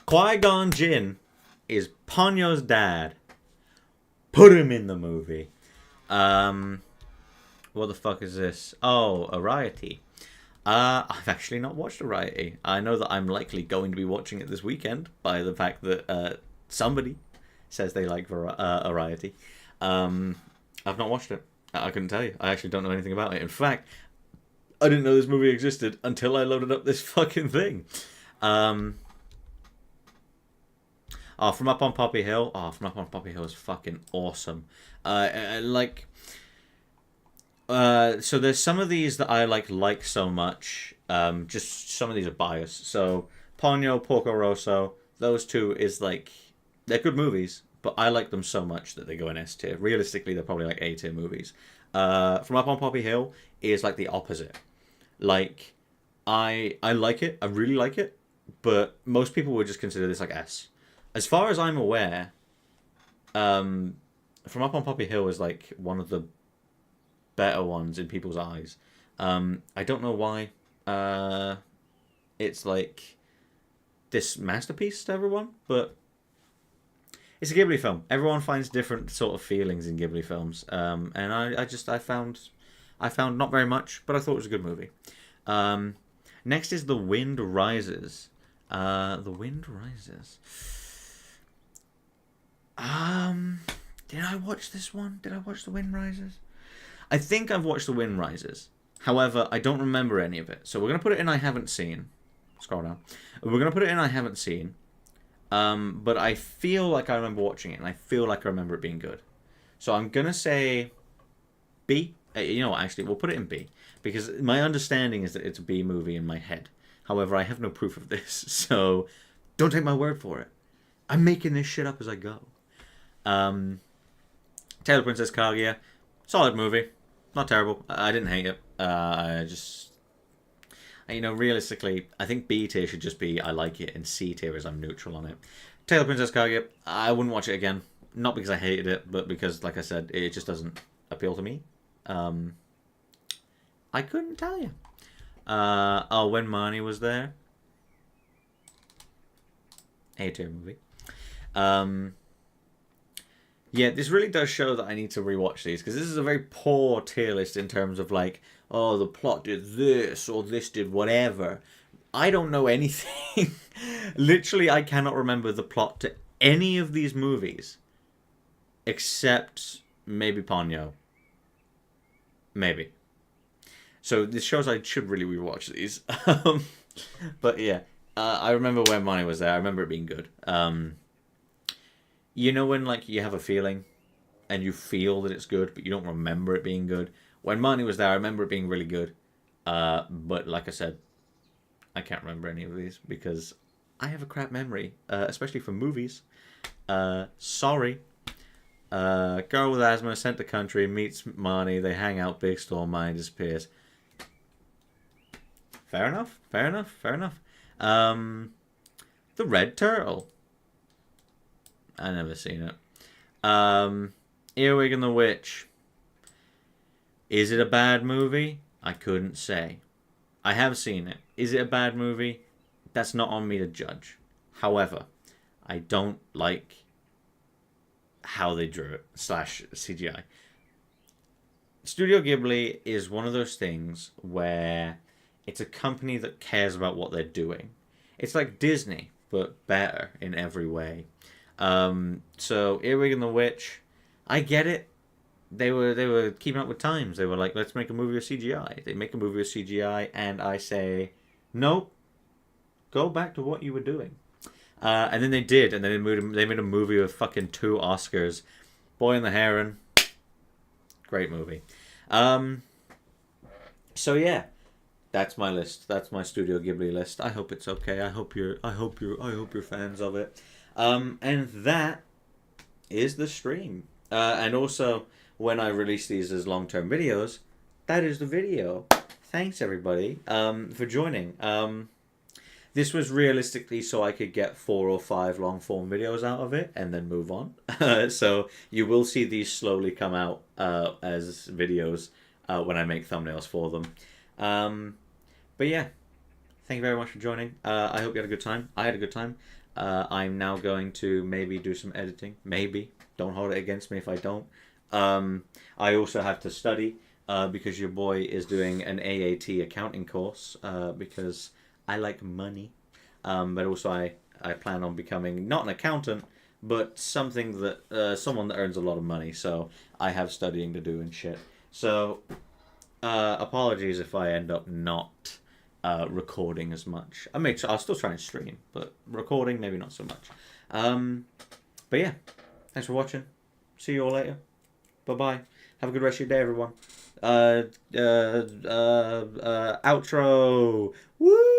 Qui-Gon Jinn is Ponyo's dad. Put him in the movie. What the fuck is this? Oh, Arrietty. I've actually not watched Arrietty. I know that I'm likely going to be watching it this weekend by the fact that somebody says they like Arrietty. I've not watched it. I couldn't tell you. I actually don't know anything about it. In fact, I didn't know this movie existed until I loaded up this fucking thing. From Up on Poppy Hill. From Up on Poppy Hill is fucking awesome. So there's some of these that I like so much. Just some of these are biased. So Ponyo, Porco Rosso, those two is like, they're good movies, but I like them so much that they go in S tier. Realistically, they're probably like A tier movies. From Up on Poppy Hill is like the opposite. Like, I like it. I really like it, but most people would just consider this like S. As far as I'm aware, From Up on Poppy Hill is like one of the better ones in people's eyes. I don't know why. It's like this masterpiece to everyone, but it's a Ghibli film. Everyone finds different sort of feelings in Ghibli films, and I found not very much, but I thought it was a good movie. Next is The Wind Rises. The Wind Rises. Did I watch this one? Did I watch The Wind Rises? I think I've watched The Wind Rises. However, I don't remember any of it. So we're going to put it in I haven't seen. Scroll down. We're going to put it in I haven't seen. But I feel like I remember watching it, and I feel like I remember it being good. So I'm going to say B. You know what, actually, we'll put it in B. Because my understanding is that it's a B movie in my head. However, I have no proof of this. So don't take my word for it. I'm making this shit up as I go. Tale of Princess Kaguya. Solid movie. Not terrible. I didn't hate it. I just... realistically, I think B tier should just be I like it, and C tier is I'm neutral on it. Tale of Princess Kaguya. I wouldn't watch it again. Not because I hated it, but because, like I said, it just doesn't appeal to me. I couldn't tell you. Oh, when Marnie was there. A-tier movie. Yeah, this really does show that I need to rewatch these, because this is a very poor tier list in terms of like, oh, the plot did this or this did whatever. I don't know anything. Literally, I cannot remember the plot to any of these movies except maybe Ponyo. Maybe. So this shows I should really rewatch these. But yeah, I remember when Money was there. I remember it being good. You know when like you have a feeling and you feel that it's good, but you don't remember it being good? When Money was there, I remember it being really good. But like I said, I can't remember any of these because I have a crap memory, especially for movies. Sorry. Girl with asthma sent to country, meets Marnie, they hang out, big storm, Marnie disappears. Fair enough. The Red Turtle. I never seen it. Earwig and the Witch. Is it a bad movie? I couldn't say. I have seen it. Is it a bad movie? That's not on me to judge. However, I don't like how they drew it, / CGI. Studio Ghibli is one of those things where it's a company that cares about what they're doing. It's like Disney, but better in every way. So Earwig and the Witch, I get it. They were keeping up with times. They were like, let's make a movie with CGI. They make a movie with CGI, and I say, nope. Go back to what you were doing. And then they did, and then they made a movie with fucking 2 Oscars. Boy and the Heron. Great movie. So yeah, that's my list. That's my Studio Ghibli list. I hope it's okay. I hope you're fans of it. And that is the stream. And also, when I release these as long-term videos, that is the video. Thanks everybody for joining. This was realistically so I could get 4 or 5 long-form videos out of it and then move on. So you will see these slowly come out as videos when I make thumbnails for them. But yeah, thank you very much for joining. I hope you had a good time. I had a good time. I'm now going to maybe do some editing. Maybe. Don't hold it against me if I don't. I also have to study because your boy is doing an AAT accounting course because I like money. But also I plan on becoming not an accountant, but something that someone that earns a lot of money. So I have studying to do and shit. So apologies if I end up not recording as much. I'll still try and stream, but recording maybe not so much. But yeah, thanks for watching. See you all later. Bye bye. Have a good rest of your day, everyone. Outro. Woo!